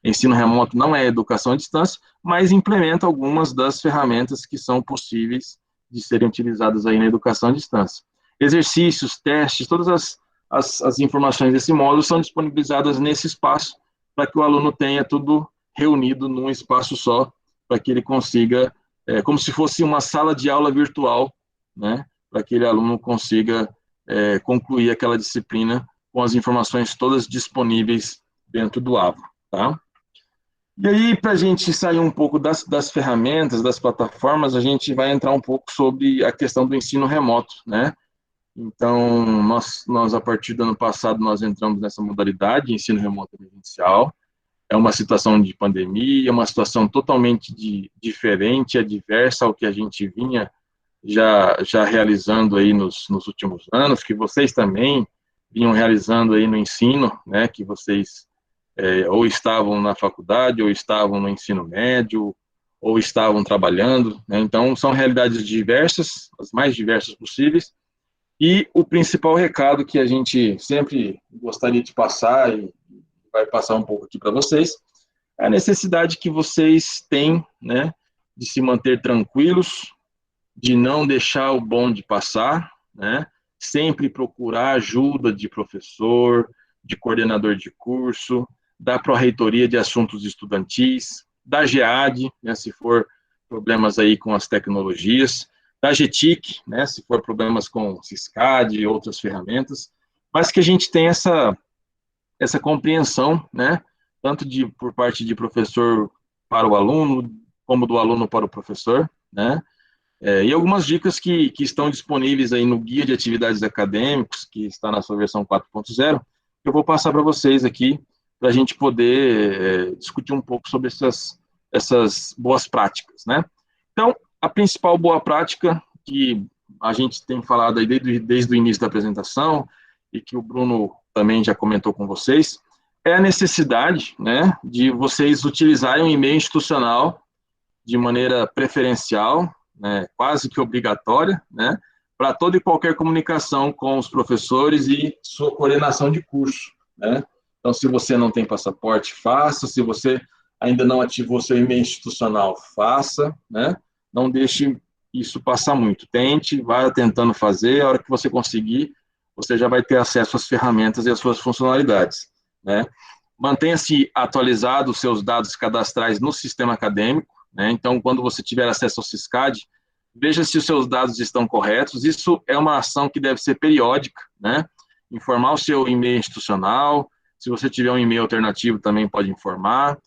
Ensino remoto não é educação à distância, mas implementa algumas das ferramentas que são possíveis de serem utilizadas aí na educação à distância. Exercícios, testes, todas as informações desse módulo são disponibilizadas nesse espaço, para que o aluno tenha tudo reunido num espaço só, para que ele consiga, como se fosse uma sala de aula virtual, né, para que aquele aluno consiga concluir aquela disciplina com as informações todas disponíveis dentro do AVA, tá? E aí, para a gente sair um pouco das ferramentas, das plataformas, a gente vai entrar um pouco sobre a questão do ensino remoto, né? Então, nós a partir do ano passado, nós entramos nessa modalidade de ensino remoto emergencial. É uma situação de pandemia, é uma situação totalmente diferente, adversa ao que a gente vinha já realizando aí nos últimos anos, que vocês também vinham realizando aí no ensino, né, que vocês ou estavam na faculdade, ou estavam no ensino médio, ou estavam trabalhando, né? Então, são realidades diversas, as mais diversas possíveis, e o principal recado que a gente sempre gostaria de passar, e vai passar um pouco aqui para vocês, é a necessidade que vocês têm, né, de se manter tranquilos, de não deixar o bonde passar, né, sempre procurar ajuda de professor, de coordenador de curso, da Pró-Reitoria de Assuntos Estudantis, da GEAD, né, se for problemas aí com as tecnologias, da GETIC, né, se for problemas com SISCAD e outras ferramentas, mas que a gente tem essa compreensão, né, tanto por parte de professor para o aluno, como do aluno para o professor, né, e algumas dicas que estão disponíveis aí no Guia de Atividades Acadêmicas, que está na sua versão 4.0, que eu vou passar para vocês aqui, para a gente poder discutir um pouco sobre essas boas práticas, né? Então, a principal boa prática que a gente tem falado aí desde o início da apresentação, e que o Bruno também já comentou com vocês, é a necessidade, né, de vocês utilizarem o e-mail institucional de maneira preferencial, né, quase que obrigatória, né, para toda e qualquer comunicação com os professores e sua coordenação de curso, né? Então, se você não tem passaporte, faça. Se você ainda não ativou seu e-mail institucional, faça, né? Não deixe isso passar muito. Tente, vá tentando fazer. A hora que você conseguir, você já vai ter acesso às ferramentas e às suas funcionalidades, né? Mantenha-se atualizado os seus dados cadastrais no sistema acadêmico, né? Então, quando você tiver acesso ao Siscad, veja se os seus dados estão corretos. Isso é uma ação que deve ser periódica, né? Informar o seu e-mail institucional. Se você tiver um e-mail alternativo, também pode informar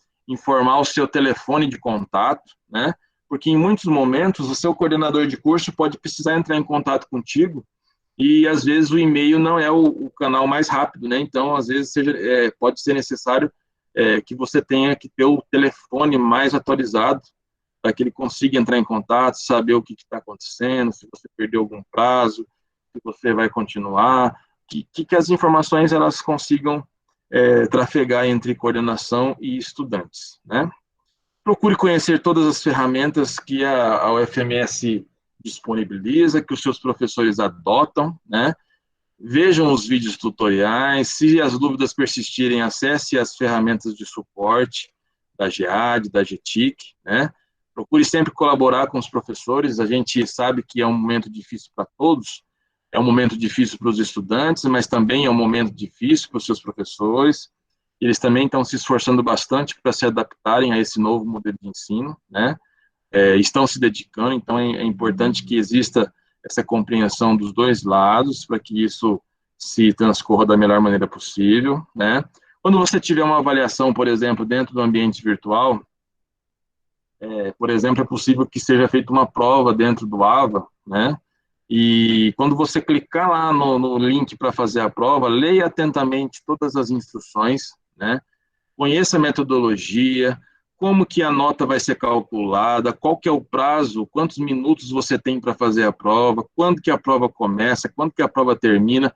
o seu telefone de contato, né? Porque em muitos momentos o seu coordenador de curso pode precisar entrar em contato contigo e às vezes o e-mail não é o canal mais rápido, né? Então, às vezes pode ser necessário que você tenha que ter o telefone mais atualizado para que ele consiga entrar em contato, saber o que está acontecendo, se você perdeu algum prazo, se você vai continuar, que as informações elas consigam trafegar entre coordenação e estudantes, né? Procure conhecer todas as ferramentas que a UFMS disponibiliza, que os seus professores adotam, né? Vejam os vídeos tutoriais, se as dúvidas persistirem, acesse as ferramentas de suporte da GEAD, da GETIC, né? Procure sempre colaborar com os professores, a gente sabe que é um momento difícil para todos, é um momento difícil para os estudantes, mas também é um momento difícil para os seus professores. Eles também estão se esforçando bastante para se adaptarem a esse novo modelo de ensino, né? Estão se dedicando, então é importante que exista essa compreensão dos dois lados para que isso se transcorra da melhor maneira possível, né? Quando você tiver uma avaliação, por exemplo, dentro do ambiente virtual, por exemplo, é possível que seja feita uma prova dentro do AVA, né? E quando você clicar lá no link para fazer a prova, leia atentamente todas as instruções, né? Conheça a metodologia, como que a nota vai ser calculada, qual que é o prazo, quantos minutos você tem para fazer a prova, quando que a prova começa, quando que a prova termina.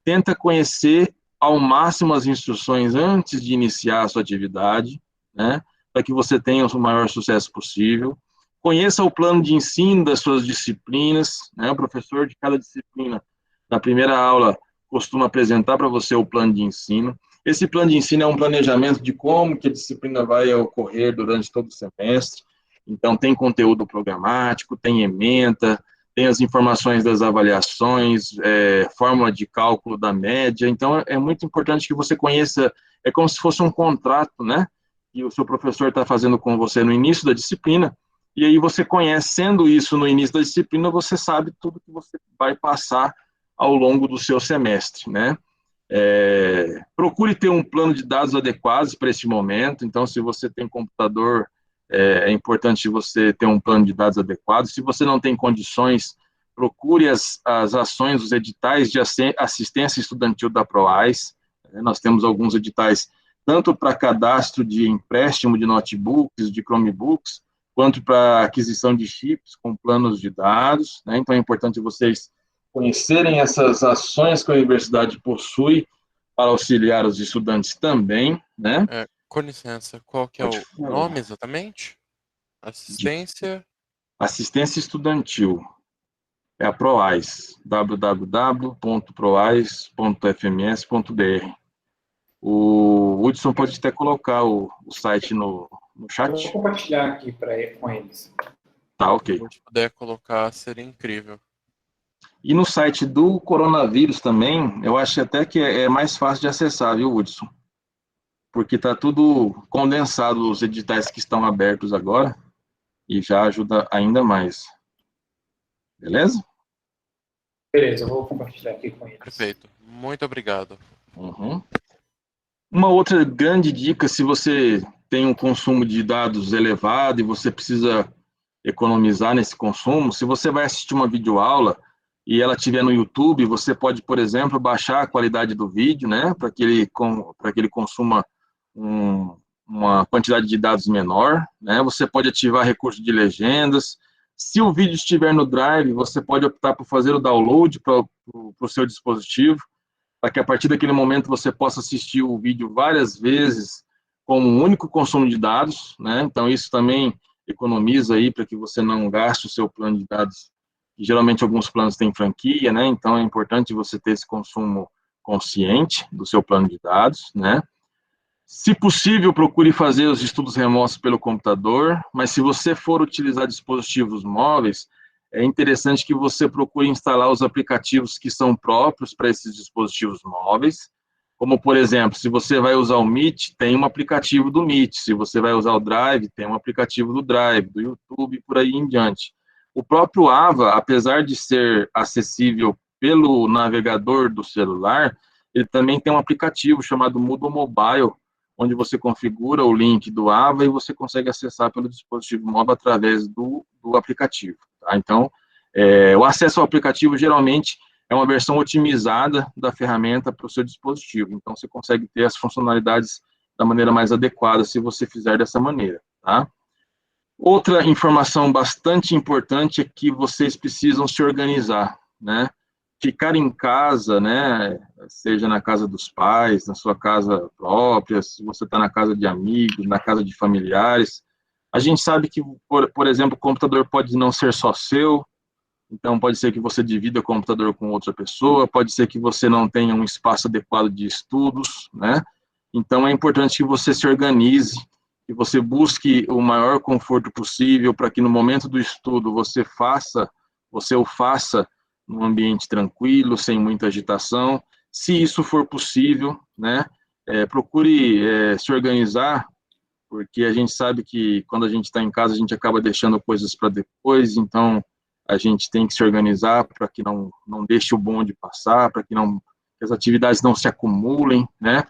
Tenta conhecer ao máximo as instruções antes de iniciar a sua atividade, né? Para que você tenha o maior sucesso possível. Conheça o plano de ensino das suas disciplinas, né? O professor de cada disciplina, na primeira aula, costuma apresentar para você o plano de ensino. Esse plano de ensino é um planejamento de como que a disciplina vai ocorrer durante todo o semestre. Então, tem conteúdo programático, tem ementa, tem as informações das avaliações, fórmula de cálculo da média. Então, é muito importante que você conheça, é como se fosse um contrato, né? Que o seu professor está fazendo com você no início da disciplina, e aí você conhecendo isso no início da disciplina, você sabe tudo que você vai passar ao longo do seu semestre, né? Procure ter um plano de dados adequados para esse momento. Então, se você tem computador, é importante você ter um plano de dados adequado. Se você não tem condições, procure as ações, os editais de assistência estudantil da PROAIS. Nós temos alguns editais, tanto para cadastro de empréstimo de notebooks, de Chromebooks, quanto para aquisição de chips com planos de dados, né? Então, é importante vocês conhecerem essas ações que a universidade possui para auxiliar os estudantes também, né? Com licença, qual que é o nome exatamente? Assistência Estudantil. É a PROAIS, www.proais.fms.br. O Hudson pode até colocar o site no chat. Vou compartilhar aqui com eles. Tá, ok. Se puder colocar, seria incrível. E no site do coronavírus também, eu acho até que é mais fácil de acessar, viu, Hudson? Porque está tudo condensado, os editais que estão abertos agora, e já ajuda ainda mais. Beleza? Beleza, eu vou compartilhar aqui com eles. Perfeito. Muito obrigado. Uhum. Uma outra grande dica, se você tem um consumo de dados elevado e você precisa economizar nesse consumo, se você vai assistir uma videoaula e ela estiver no YouTube, você pode, por exemplo, baixar a qualidade do vídeo, né, para que ele consuma uma quantidade de dados menor, né? Você pode ativar recurso de legendas. Se o vídeo estiver no Drive, você pode optar por fazer o download para o seu dispositivo, para que a partir daquele momento você possa assistir o vídeo várias vezes com um único consumo de dados, né? Então isso também economiza aí para que você não gaste o seu plano de dados. E geralmente alguns planos têm franquia, né? Então é importante você ter esse consumo consciente do seu plano de dados, né? Se possível, procure fazer os estudos remotos pelo computador, mas se você for utilizar dispositivos móveis, é interessante que você procure instalar os aplicativos que são próprios para esses dispositivos móveis, como, por exemplo, se você vai usar o Meet, tem um aplicativo do Meet, se você vai usar o Drive, tem um aplicativo do Drive, do YouTube, e por aí em diante. O próprio Ava, apesar de ser acessível pelo navegador do celular, ele também tem um aplicativo chamado Moodle Mobile, onde você configura o link do Ava e você consegue acessar pelo dispositivo móvel através do aplicativo. Tá? Então, o acesso ao aplicativo geralmente é uma versão otimizada da ferramenta para o seu dispositivo. Então, você consegue ter as funcionalidades da maneira mais adequada se você fizer dessa maneira. Tá? Outra informação bastante importante é que vocês precisam se organizar, né? Ficar em casa, né, seja na casa dos pais, na sua casa própria, se você está na casa de amigos, na casa de familiares, a gente sabe que, por exemplo, o computador pode não ser só seu, então pode ser que você divida o computador com outra pessoa, pode ser que você não tenha um espaço adequado de estudos, né, então é importante que você se organize, que você busque o maior conforto possível para que no momento do estudo você o faça num ambiente tranquilo, sem muita agitação. Se isso for possível, né, procure se organizar, porque a gente sabe que quando a gente está em casa, a gente acaba deixando coisas para depois, então a gente tem que se organizar para que não deixe o bonde passar, para que as atividades não se acumulem, né.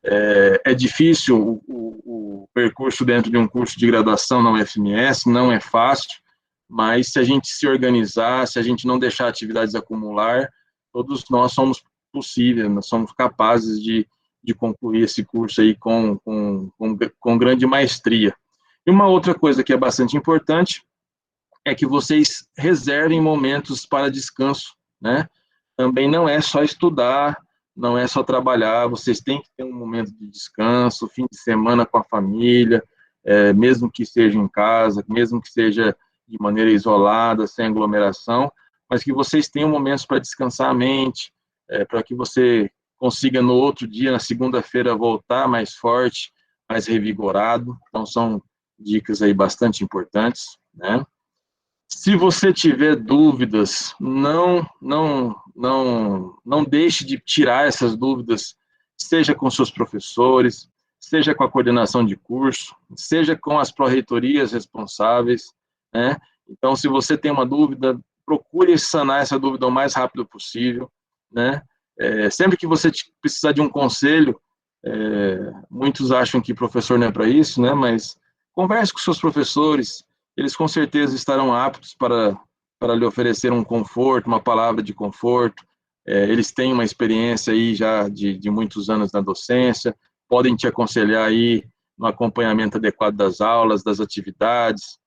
É difícil o percurso dentro de um curso de graduação na UFMS, não é fácil, mas se a gente se organizar, se a gente não deixar atividades acumular, todos nós somos possíveis, nós somos capazes de concluir esse curso aí com grande maestria. E uma outra coisa que é bastante importante é que vocês reservem momentos para descanso, né? Também não é só estudar, não é só trabalhar, vocês têm que ter um momento de descanso, fim de semana com a família, mesmo que seja em casa, mesmo que seja de maneira isolada, sem aglomeração, mas que vocês tenham momentos para descansar a mente, para que você consiga no outro dia, na segunda-feira, voltar mais forte, mais revigorado. Então, são dicas aí bastante importantes, né? Se você tiver dúvidas, não deixe de tirar essas dúvidas, seja com seus professores, seja com a coordenação de curso, seja com as pró-reitorias responsáveis, né? Então, se você tem uma dúvida, procure sanar essa dúvida o mais rápido possível, né? Sempre que você precisar de um conselho, muitos acham que professor não é para isso, né? Mas converse com seus professores, eles com certeza estarão aptos para lhe oferecer um conforto, uma palavra de conforto. Eles têm uma experiência aí já de muitos anos na docência, podem te aconselhar aí no acompanhamento adequado das aulas, das atividades,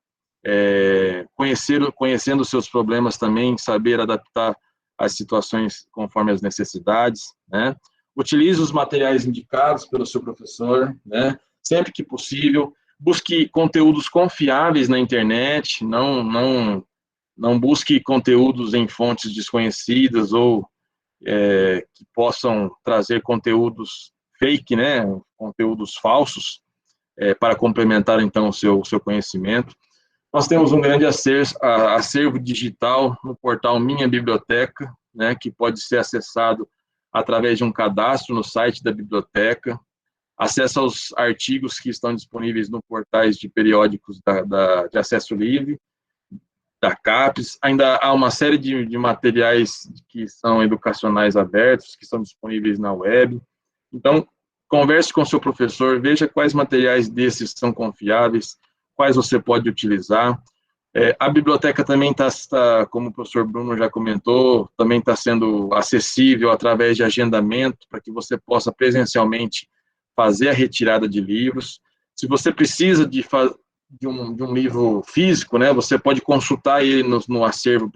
conhecendo os seus problemas também, saber adaptar as situações conforme as necessidades, né? Utilize os materiais indicados pelo seu professor, né? Sempre que possível. Busque conteúdos confiáveis na internet, não busque conteúdos em fontes desconhecidas ou que possam trazer conteúdos fake, né? Conteúdos falsos, para complementar, então, o seu conhecimento. Nós temos um grande acervo digital no portal Minha Biblioteca, né, que pode ser acessado através de um cadastro no site da biblioteca, acesso aos artigos que estão disponíveis no portais de periódicos de acesso livre, da CAPES, ainda há uma série de materiais que são educacionais abertos, que são disponíveis na web. Então, converse com o seu professor, veja quais materiais desses são confiáveis, quais você pode utilizar. A biblioteca também está, como o professor Bruno já comentou, também está sendo acessível através de agendamento, para que você possa presencialmente fazer a retirada de livros. Se você precisa de um livro físico, né, você pode consultar ele no acervo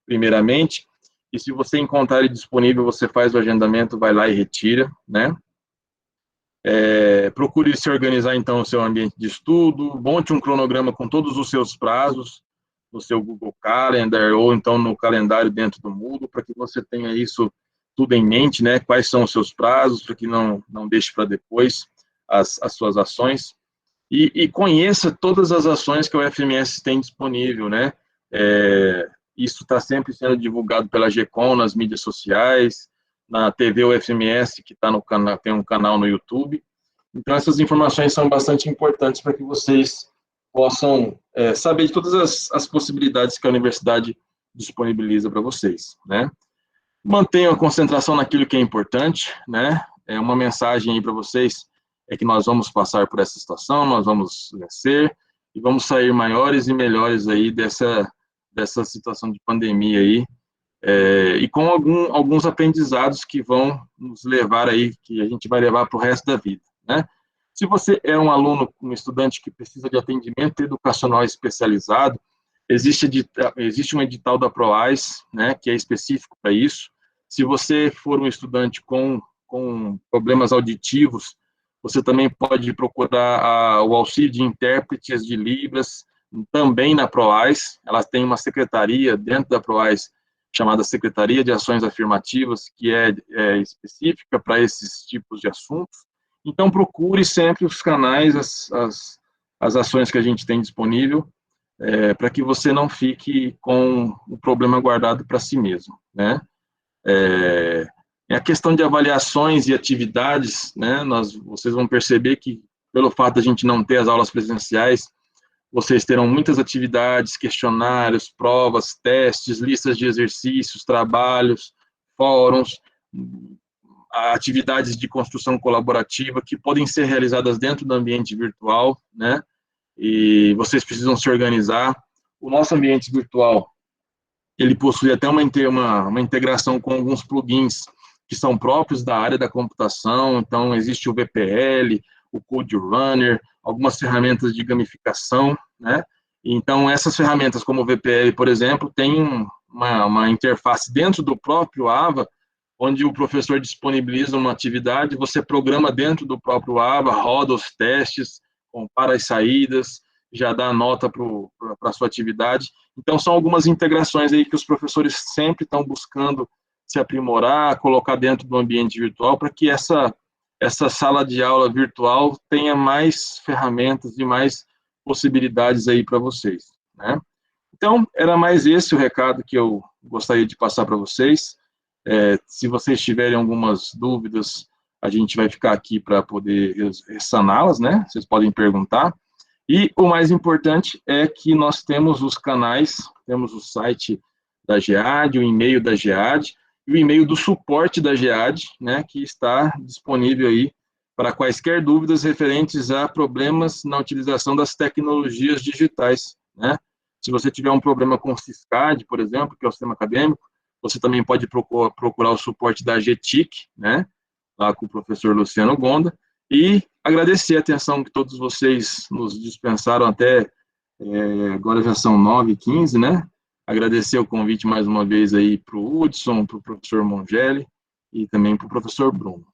primeiramente, e se você encontrar ele disponível, você faz o agendamento, vai lá e retira, né? Procure se organizar, então, o seu ambiente de estudo, monte um cronograma com todos os seus prazos no seu Google Calendar ou, então, no calendário dentro do Moodle, para que você tenha isso tudo em mente, né? Quais são os seus prazos, para que não deixe para depois. as suas ações e conheça todas as ações que o UFMS tem disponível, né? Isso está sempre sendo divulgado pela GECOM nas mídias sociais, na TV UFMS, que tá no canal, tem um canal no YouTube. Então, essas informações são bastante importantes para que vocês possam saber de todas as possibilidades que a universidade disponibiliza para vocês, né? Mantenham a concentração naquilo que é importante, né? Uma mensagem aí para vocês é que nós vamos passar por essa situação, nós vamos vencer e vamos sair maiores e melhores aí dessa situação de pandemia aí, e com alguns aprendizados que vão nos levar aí, que a gente vai levar para o resto da vida, né? Se você é um aluno, um estudante que precisa de atendimento educacional especializado, existe um edital da PROAIS, né, que é específico para isso. Se você for um estudante com problemas auditivos, você também pode procurar o auxílio de intérpretes de Libras, também na PROAIS. Ela tem uma secretaria dentro da PROAIS, chamada Secretaria de Ações Afirmativas, que é específica para esses tipos de assuntos. Então, procure sempre os canais, as ações que a gente tem disponível, para que você não fique com o problema guardado para si mesmo, né? A questão de avaliações e atividades, né? Vocês vão perceber que, pelo fato de a gente não ter as aulas presenciais, vocês terão muitas atividades, questionários, provas, testes, listas de exercícios, trabalhos, fóruns, atividades de construção colaborativa que podem ser realizadas dentro do ambiente virtual, né? E vocês precisam se organizar. O nosso ambiente virtual, ele possui até uma integração com alguns plugins que são próprios da área da computação. Então, existe o VPL, o Code Runner, algumas ferramentas de gamificação, né? Então, essas ferramentas como o VPL, por exemplo, tem uma interface dentro do próprio AVA, onde o professor disponibiliza uma atividade, você programa dentro do próprio AVA, roda os testes, compara as saídas, já dá a nota para a sua atividade. Então, são algumas integrações aí que os professores sempre estão buscando se aprimorar, colocar dentro do ambiente virtual, para que essa sala de aula virtual tenha mais ferramentas e mais possibilidades aí para vocês, né? Então, era mais esse o recado que eu gostaria de passar para vocês. Se vocês tiverem algumas dúvidas, a gente vai ficar aqui para poder saná-las, né? Vocês podem perguntar. E o mais importante é que nós temos os canais, temos o site da GEAD, o e-mail da GEAD, e o e-mail do suporte da GEAD, né, que está disponível aí para quaisquer dúvidas referentes a problemas na utilização das tecnologias digitais, né? Se você tiver um problema com o SISCAD, por exemplo, que é o sistema acadêmico, você também pode procurar o suporte da GTIC, né, lá com o professor Luciano Gonda, e agradecer a atenção que todos vocês nos dispensaram até, agora já são 9h15, né? Agradecer o convite mais uma vez aí para o Hudson, para o professor Mongeli e também para o professor Bruno.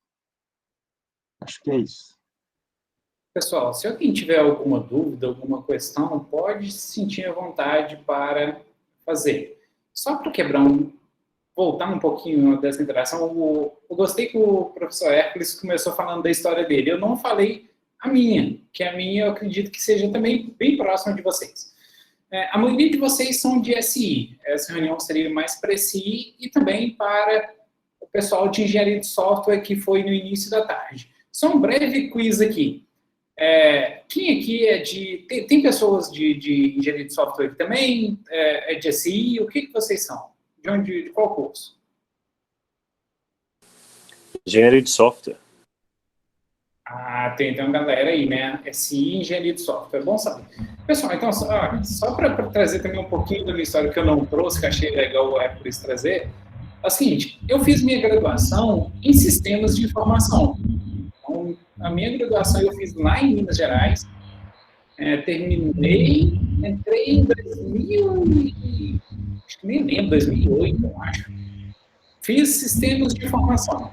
Acho que é isso. Pessoal, se alguém tiver alguma dúvida, alguma questão, pode se sentir à vontade para fazer. Só para voltar um pouquinho dessa interação, eu gostei que o professor Hércules começou falando da história dele. Eu não falei a minha, que a minha eu acredito que seja também bem próxima de vocês. A maioria de vocês são de SI. Essa reunião seria mais para SI e também para o pessoal de engenharia de software que foi no início da tarde. Só um breve quiz aqui. Quem aqui é de... Tem pessoas de engenharia de software aqui também? É de SI? O que vocês são? De qual curso? Engenharia de software. Tem uma galera aí, né? SI e engenharia de software. É bom saber. Pessoal, então, só para trazer também um pouquinho da minha história que eu não trouxe, que achei legal o Hércules trazer, é o seguinte, eu fiz minha graduação em sistemas de informação. Então, a minha graduação eu fiz lá em Minas Gerais, entrei em 2000 acho que nem lembro, 2008, eu acho. Fiz sistemas de informação.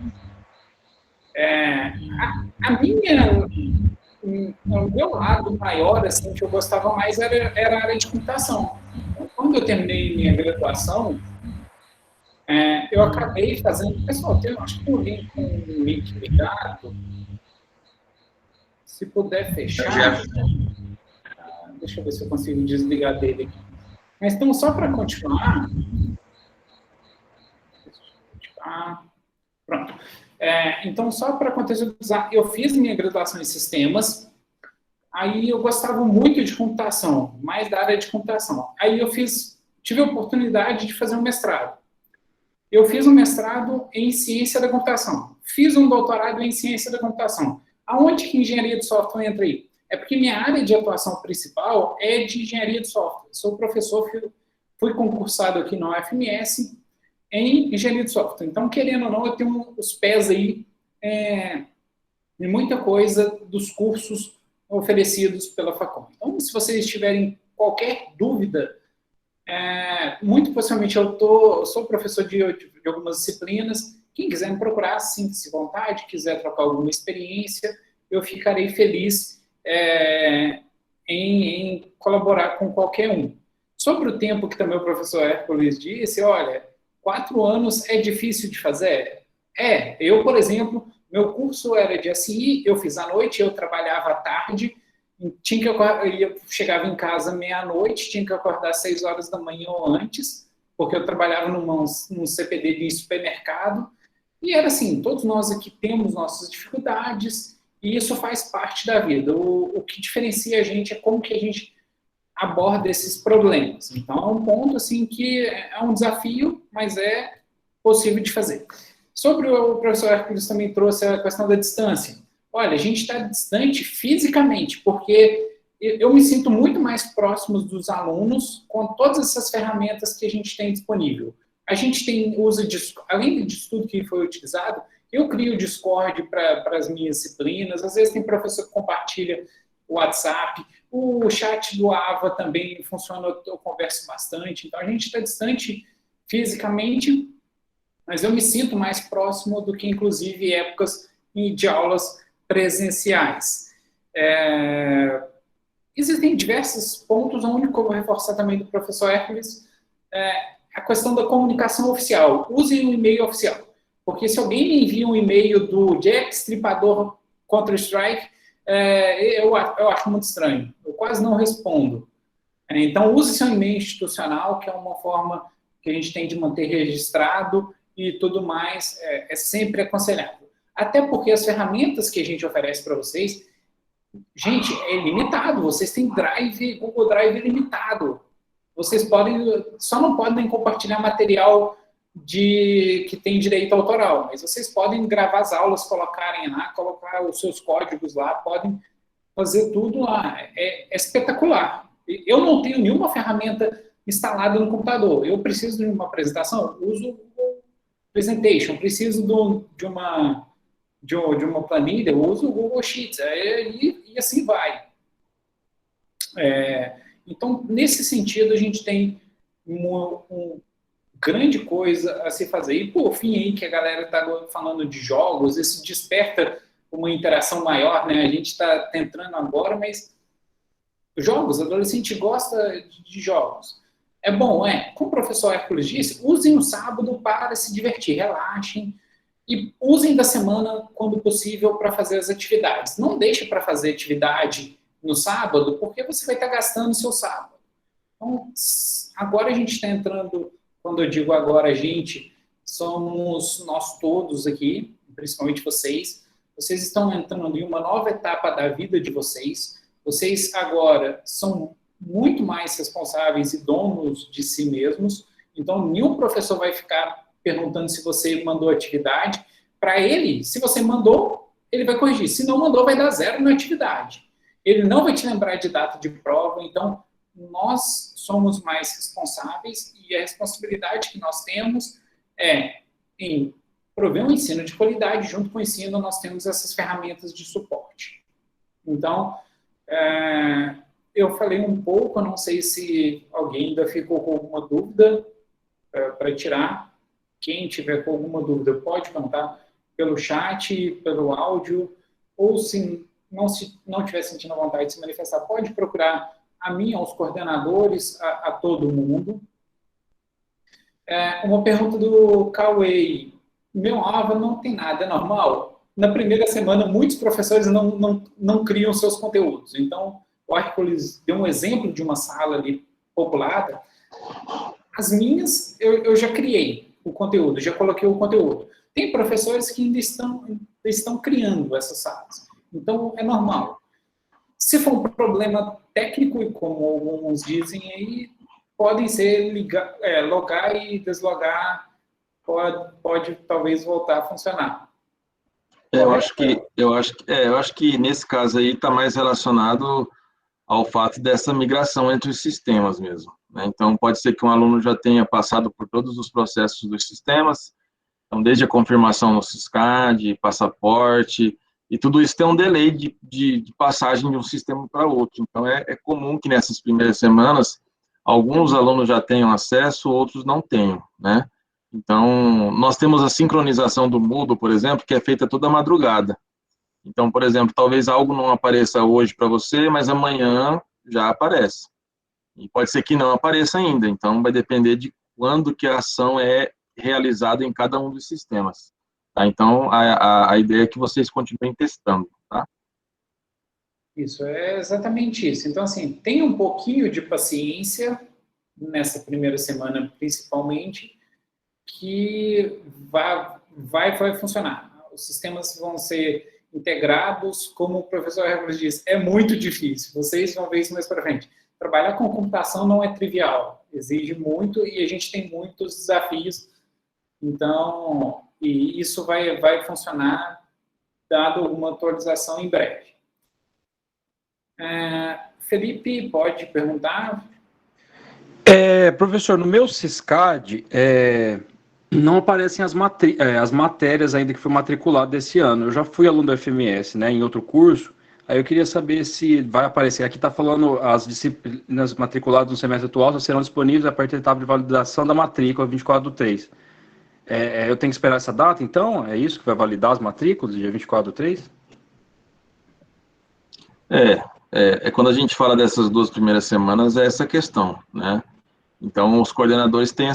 O meu lado maior, assim, que eu gostava mais era a área de computação. Então, quando eu terminei minha graduação, eu acabei fazendo... Pessoal, acho que tem um link ligado. Se puder fechar... Deixa eu ver se eu consigo desligar dele aqui. Mas então, só para continuar... Pronto. Então, só para contextualizar, eu fiz minha graduação em sistemas, aí eu gostava muito de computação, mais da área de computação. Aí eu tive a oportunidade de fazer um mestrado. Eu fiz um mestrado em ciência da computação. Fiz um doutorado em ciência da computação. Aonde que engenharia de software entra aí? É porque minha área de atuação principal é de engenharia de software. Sou professor, fui concursado aqui na UFMS em engenharia de software. Então, querendo ou não, eu tenho os pés aí em muita coisa dos cursos oferecidos pela Facom. Então, se vocês tiverem qualquer dúvida, muito possivelmente sou professor de algumas disciplinas. Quem quiser me procurar, sinta-se à vontade, quiser trocar alguma experiência, eu ficarei feliz em colaborar com qualquer um. Sobre o tempo que também o professor Hércules disse, olha, 4 anos é difícil de fazer? Eu, por exemplo, meu curso era de SI, eu fiz à noite, eu trabalhava à tarde, eu chegava em casa meia-noite, tinha que acordar às 6 horas da manhã ou antes, porque eu trabalhava num CPD de supermercado, e era assim, todos nós aqui temos nossas dificuldades, e isso faz parte da vida. O que diferencia a gente é como que a gente aborda esses problemas. Então, é um ponto assim que é um desafio, mas é possível de fazer. Sobre o professor Hércules também trouxe a questão da distância. Olha, a gente está distante fisicamente, porque eu me sinto muito mais próximo dos alunos com todas essas ferramentas que a gente tem disponível. A gente usa, além disso tudo que foi utilizado, eu crio o Discord para as minhas disciplinas, às vezes tem professor que compartilha o WhatsApp, o chat do AVA também funciona, eu converso bastante, então a gente está distante fisicamente, mas eu me sinto mais próximo do que, inclusive, épocas de aulas presenciais. Existem diversos pontos, onde eu vou reforçar também do professor Hércules, a questão da comunicação oficial. Usem o e-mail oficial, porque se alguém me envia um e-mail do Jack Stripador Counter-Strike, eu acho muito estranho, eu quase não respondo. Então, use seu e-mail institucional, que é uma forma que a gente tem de manter registrado e tudo mais, é sempre aconselhável. Até porque as ferramentas que a gente oferece para vocês, gente, é limitado, vocês têm Google Drive limitado. Vocês só não podem compartilhar material que tem direito autoral, mas vocês podem gravar as aulas, colocarem lá, colocar os seus códigos lá, podem fazer tudo lá. É espetacular. Eu não tenho nenhuma ferramenta instalada no computador. Eu preciso de uma apresentação, uso o Google Presentation. Preciso de uma planilha, eu uso o Google Sheets. E assim vai. Então, nesse sentido, a gente tem uma grande coisa a se fazer. E, por fim, aí, que a galera está falando de jogos, isso desperta uma interação maior, né? A gente está entrando agora, mas jogos, o adolescente gosta de jogos. É bom, como o professor Hércules disse, usem o sábado para se divertir, relaxem, e usem da semana, quando possível, para fazer as atividades. Não deixe para fazer atividade no sábado, porque você vai estar gastando o seu sábado. Então, agora a gente está entrando, quando eu digo agora a gente, somos nós todos aqui, principalmente vocês estão entrando em uma nova etapa da vida de vocês. Vocês agora são muito mais responsáveis e donos de si mesmos, então nenhum professor vai ficar perguntando se você mandou atividade. Para ele, se você mandou, ele vai corrigir. Se não mandou, vai dar 0 na atividade. Ele não vai te lembrar de data de prova, então nós somos mais responsáveis e a responsabilidade que nós temos é em prover um ensino de qualidade. Junto com o ensino, nós temos essas ferramentas de suporte. Então, eu falei um pouco, eu não sei se alguém ainda ficou com alguma dúvida para tirar. Quem tiver com alguma dúvida pode contar pelo chat, pelo áudio, ou se não tiver sentindo a vontade de se manifestar, pode procurar a mim, aos coordenadores, a todo mundo. Uma pergunta do Cauê. Meu AVA não tem nada, é normal? na primeira semana, muitos professores não criam seus conteúdos. Então, o Hércules deu um exemplo de uma sala ali populada. As minhas, eu já criei o conteúdo, já coloquei o conteúdo. Tem professores que ainda estão criando essas salas. Então, é normal. Se for um problema técnico, e como alguns dizem aí, podem ser logar e deslogar, pode talvez voltar a funcionar. Eu acho que nesse caso aí está mais relacionado ao fato dessa migração entre os sistemas mesmo, né? Então, pode ser que um aluno já tenha passado por todos os processos dos sistemas, então, desde a confirmação no Siscad, passaporte, e tudo isso tem um delay de passagem de um sistema para outro. Então, é comum que nessas primeiras semanas, alguns alunos já tenham acesso, outros não tenham, né? Então, nós temos a sincronização do Moodle, por exemplo, que é feita toda madrugada. Então, por exemplo, talvez algo não apareça hoje para você, mas amanhã já aparece. E pode ser que não apareça ainda, então vai depender de quando que a ação é realizada em cada um dos sistemas. Tá? Então, a ideia é que vocês continuem testando, tá? Isso, é exatamente isso. Então, assim, tenha um pouquinho de paciência nessa primeira semana, principalmente, que vai funcionar. Os sistemas vão ser integrados, como o professor Hércules diz, é muito difícil. Vocês vão ver isso mais para frente. Trabalhar com computação não é trivial, exige muito e a gente tem muitos desafios. Então, e isso vai funcionar dado alguma atualização em breve. Felipe, pode perguntar? Professor, no meu Siscad, não aparecem as matérias ainda que foi matriculado desse ano. Eu já fui aluno do FMS, né, em outro curso, aí eu queria saber se vai aparecer. Aqui está falando as disciplinas matriculadas no semestre atual serão disponíveis a partir da etapa de validação da matrícula 24/3. Eu tenho que esperar essa data, então? É isso que vai validar as matrículas, dia 24/3? Quando a gente fala dessas 2 primeiras semanas, é essa questão, né? Então, os coordenadores têm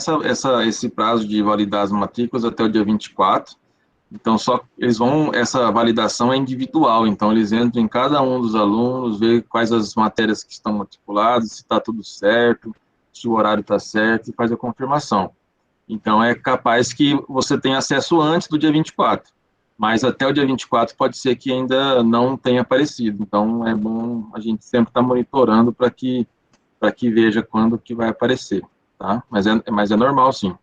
esse prazo de validar as matrículas até o dia 24. Então, essa validação é individual. Então, eles entram em cada um dos alunos, vê quais as matérias que estão matriculadas, se está tudo certo, se o horário está certo, e faz a confirmação. Então, é capaz que você tenha acesso antes do dia 24. Mas até o dia 24 pode ser que ainda não tenha aparecido. Então, é bom a gente sempre estar monitorando para que veja quando que vai aparecer, tá? Mas é normal, sim.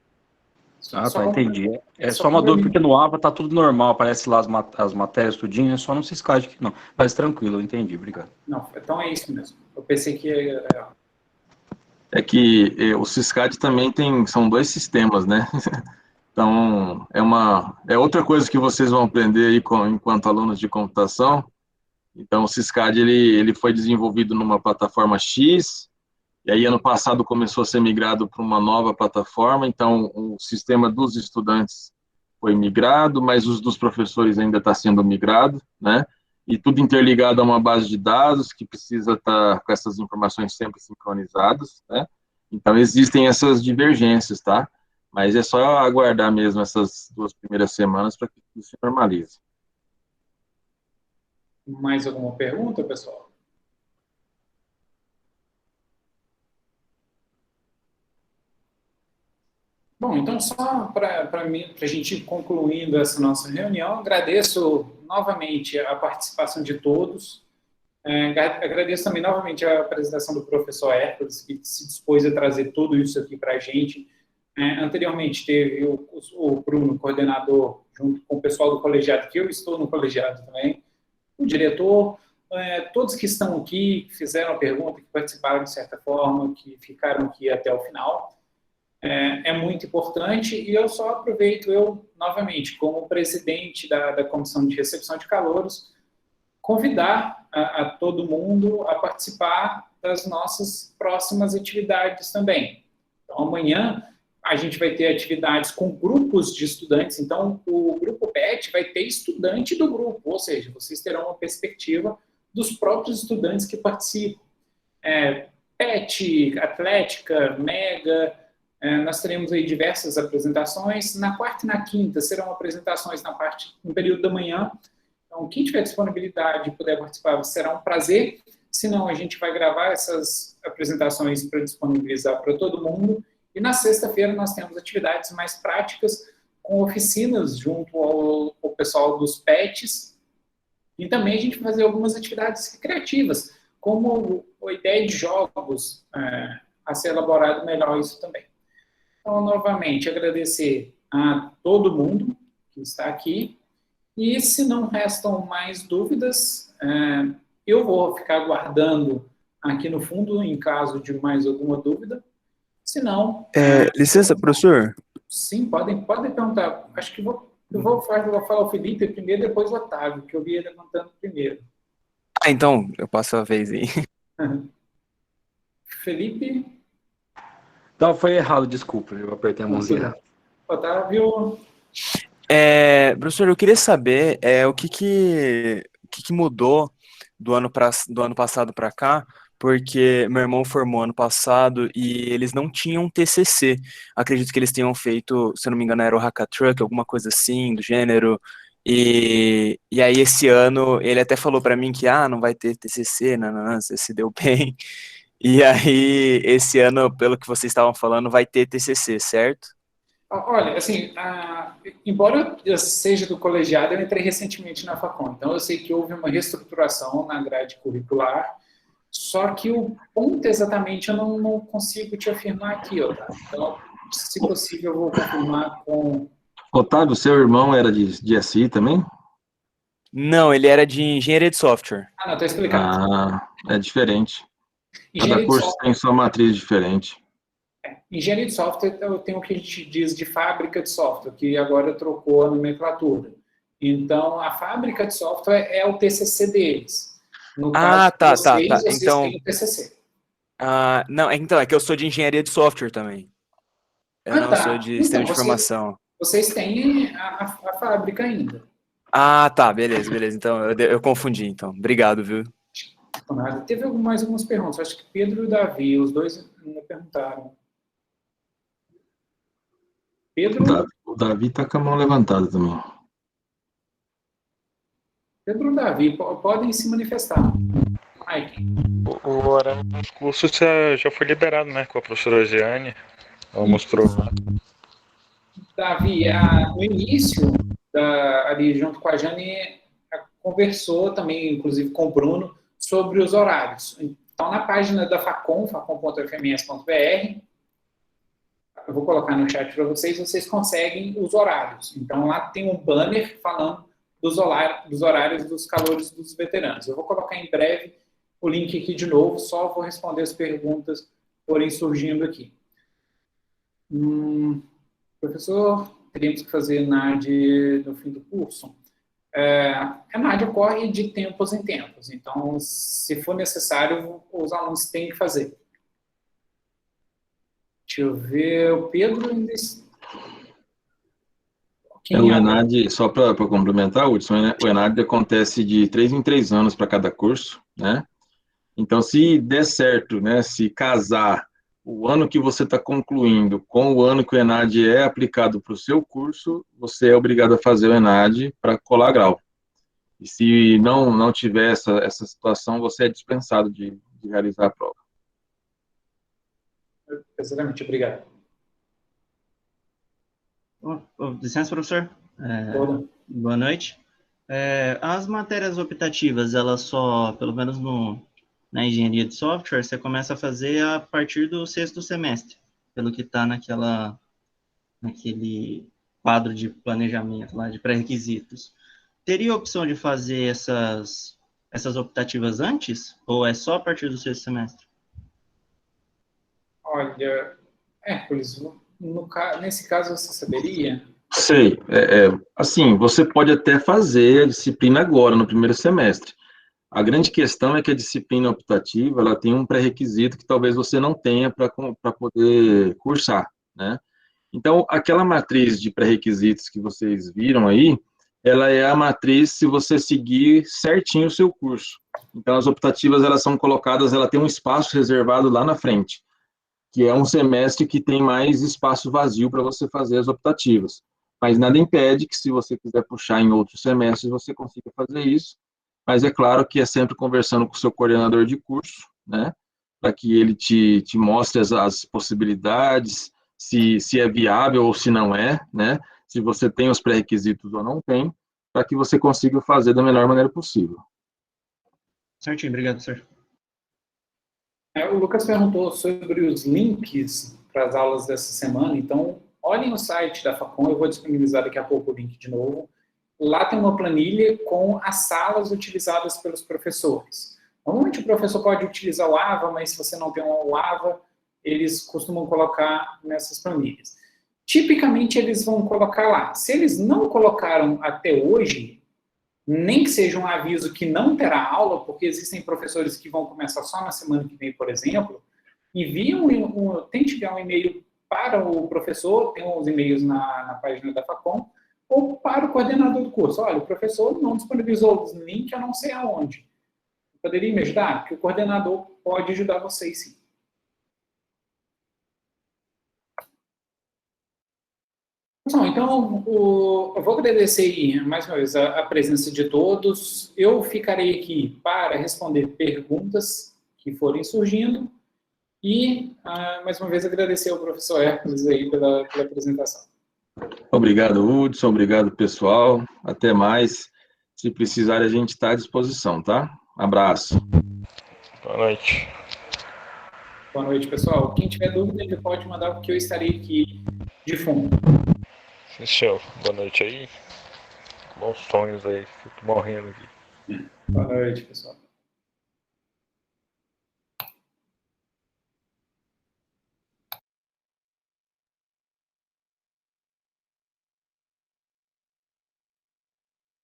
Tá, entendi. É só uma dúvida, porque no AVA tá tudo normal, aparece lá as matérias, tudinho, é só no Siscad que não. Mas tranquilo, eu entendi, obrigado. Não, então é isso mesmo. Eu pensei que É que o Siscad também são 2 sistemas, né? Então, é outra coisa que vocês vão aprender aí enquanto alunos de computação. Então, o Siscad, ele foi desenvolvido numa plataforma X, e aí ano passado começou a ser migrado para uma nova plataforma, então o sistema dos estudantes foi migrado, mas os dos professores ainda está sendo migrado, né? E tudo interligado a uma base de dados que precisa estar com essas informações sempre sincronizadas, né? Então existem essas divergências, tá? Mas é só aguardar mesmo essas 2 primeiras semanas para que tudo se normalize. Mais alguma pergunta, pessoal? Bom, então só para a gente ir concluindo essa nossa reunião, agradeço novamente a participação de todos. Agradeço também novamente a apresentação do professor Hércules, que se dispôs a trazer tudo isso aqui para a gente. Anteriormente teve o Bruno, coordenador, junto com o pessoal do colegiado, que eu estou no colegiado também, o diretor, todos que estão aqui, que fizeram a pergunta, que participaram de certa forma, que ficaram aqui até o final. É muito importante e eu só aproveito, novamente, como presidente da Comissão de Recepção de Calouros, convidar a todo mundo a participar das nossas próximas atividades também. Então, amanhã a gente vai ter atividades com grupos de estudantes, então o grupo PET vai ter estudante do grupo, ou seja, vocês terão uma perspectiva dos próprios estudantes que participam. PET, Atlética, Mega, Nós teremos aí diversas apresentações. Na quarta e na quinta serão apresentações no período da manhã. Então, quem tiver disponibilidade e puder participar, será um prazer. Se não, a gente vai gravar essas apresentações para disponibilizar para todo mundo. E na sexta-feira nós temos atividades mais práticas, com oficinas junto ao pessoal dos PETs. E também a gente vai fazer algumas atividades criativas, como a ideia de jogos, a ser elaborado melhor isso também. Então, novamente, agradecer a todo mundo que está aqui. E se não restam mais dúvidas, eu vou ficar aguardando aqui no fundo, em caso de mais alguma dúvida. Se não... licença, professor? Sim, podem perguntar. Acho que eu vou falar o Felipe primeiro, depois o Otávio, que eu vi ele levantando primeiro. Então, eu passo a vez aí. Felipe? Não, foi errado, desculpa, eu apertei a mãozinha. Otávio? Professor, eu queria saber o que mudou do ano passado para cá, porque meu irmão formou ano passado e eles não tinham TCC. Acredito que eles tenham feito, se eu não me engano, era o Hackathon, alguma coisa assim, do gênero. E aí esse ano ele até falou para mim que não vai ter TCC, não, você se deu bem. E aí esse ano, pelo que vocês estavam falando, vai ter TCC, certo? Olha, assim, embora eu seja do colegiado, eu entrei recentemente na Facom, então eu sei que houve uma reestruturação na grade curricular, só que o ponto exatamente eu não consigo te afirmar aqui, Otávio. Então, se possível, eu vou confirmar com... Otávio, seu irmão era de SI também? Não, ele era de engenharia de software. Não, estou explicando. É diferente. Cada Engenharia de curso software. tem sua matriz diferente. Engenharia de software, eu tenho o que a gente diz de fábrica de software, que agora trocou a nomenclatura. Então, a fábrica de software é o TCC deles. No caso de vocês Então, têm o TCC. não, então, é que eu sou de engenharia de software também. Eu não sou de sistema de informação. Vocês têm a fábrica ainda. Beleza. Então, eu confundi, então. Obrigado, viu? Teve mais algumas perguntas. Acho que Pedro e o Davi, os dois me perguntaram. Pedro? O Davi está com a mão levantada também. Pedro e Davi, podem se manifestar. Mike. O horário dos cursos já foi liberado, né? Com a professora Giane. Ela mostrou lá. Davi, no início, ali junto com a Jane, conversou também, inclusive com o Bruno, sobre os horários. Então, na página da Facom, facom.fms.br, eu vou colocar no chat para vocês conseguem os horários. Então, lá tem um banner falando dos horários dos calouros dos veteranos. Eu vou colocar em breve o link aqui de novo, só vou responder as perguntas que forem surgindo aqui. Professor, teríamos que fazer NAD no fim do curso? A NAD ocorre de tempos em tempos, então, se for necessário, os alunos têm que fazer. Deixa eu ver, o Pedro ainda... O ENAD, só para complementar, Hudson, o ENAD acontece de 3 em 3 anos para cada curso, né? Então, se der certo, né, se casar o ano que você está concluindo com o ano que o ENAD é aplicado para o seu curso, você é obrigado a fazer o ENAD para colar grau. E se não tiver essa situação, você é dispensado de realizar a prova. Exatamente, obrigado. Licença, professor. Boa noite. As matérias optativas, elas só, pelo menos na engenharia de software, você começa a fazer a partir do 6º semestre, pelo que está naquele quadro de planejamento lá, de pré-requisitos. Teria a opção de fazer essas optativas antes, ou é só a partir do 6º semestre? Olha, Hércules, nesse caso você saberia? Sei. Assim, você pode até fazer a disciplina agora, no primeiro semestre. A grande questão é que a disciplina optativa, ela tem um pré-requisito que talvez você não tenha para poder cursar, né? Então, aquela matriz de pré-requisitos que vocês viram aí, ela é a matriz se você seguir certinho o seu curso. Então, as optativas, elas são colocadas, ela tem um espaço reservado lá na frente. que é um semestre que tem mais espaço vazio para você fazer as optativas. Mas nada impede que, se você quiser puxar em outros semestres, você consiga fazer isso. Mas é claro que é sempre conversando com o seu coordenador de curso, né, para que ele te mostre as possibilidades, se é viável ou se não é, né, se você tem os pré-requisitos ou não tem, para que você consiga fazer da melhor maneira possível. Certinho, obrigado, senhor. O Lucas perguntou sobre os links para as aulas dessa semana, então olhem o site da Facom, eu vou disponibilizar daqui a pouco o link de novo. Lá tem uma planilha com as salas utilizadas pelos professores. Normalmente o professor pode utilizar o AVA, mas se você não tem o AVA, eles costumam colocar nessas planilhas. Tipicamente eles vão colocar lá. Se eles não colocaram até hoje, nem que seja um aviso que não terá aula, porque existem professores que vão começar só na semana que vem, por exemplo, tente enviar um e-mail para o professor, tem uns e-mails na página da Facom, ou para o coordenador do curso. Olha, o professor não disponibilizou o link, eu não sei aonde. Poderia me ajudar? Porque o coordenador pode ajudar vocês, sim. Então, eu vou agradecer mais uma vez a presença de todos. Eu ficarei aqui para responder perguntas que forem surgindo e, mais uma vez, agradecer ao professor Hércules aí pela apresentação. Obrigado, Hudson. Obrigado, pessoal. Até mais. Se precisar, a gente está à disposição, tá? Abraço. Boa noite. Boa noite, pessoal. Quem tiver dúvida, ele pode mandar, porque eu estarei aqui de fundo. Sim, senhor. Boa noite aí. Bons sonhos aí. Fico morrendo aqui. Boa noite, pessoal.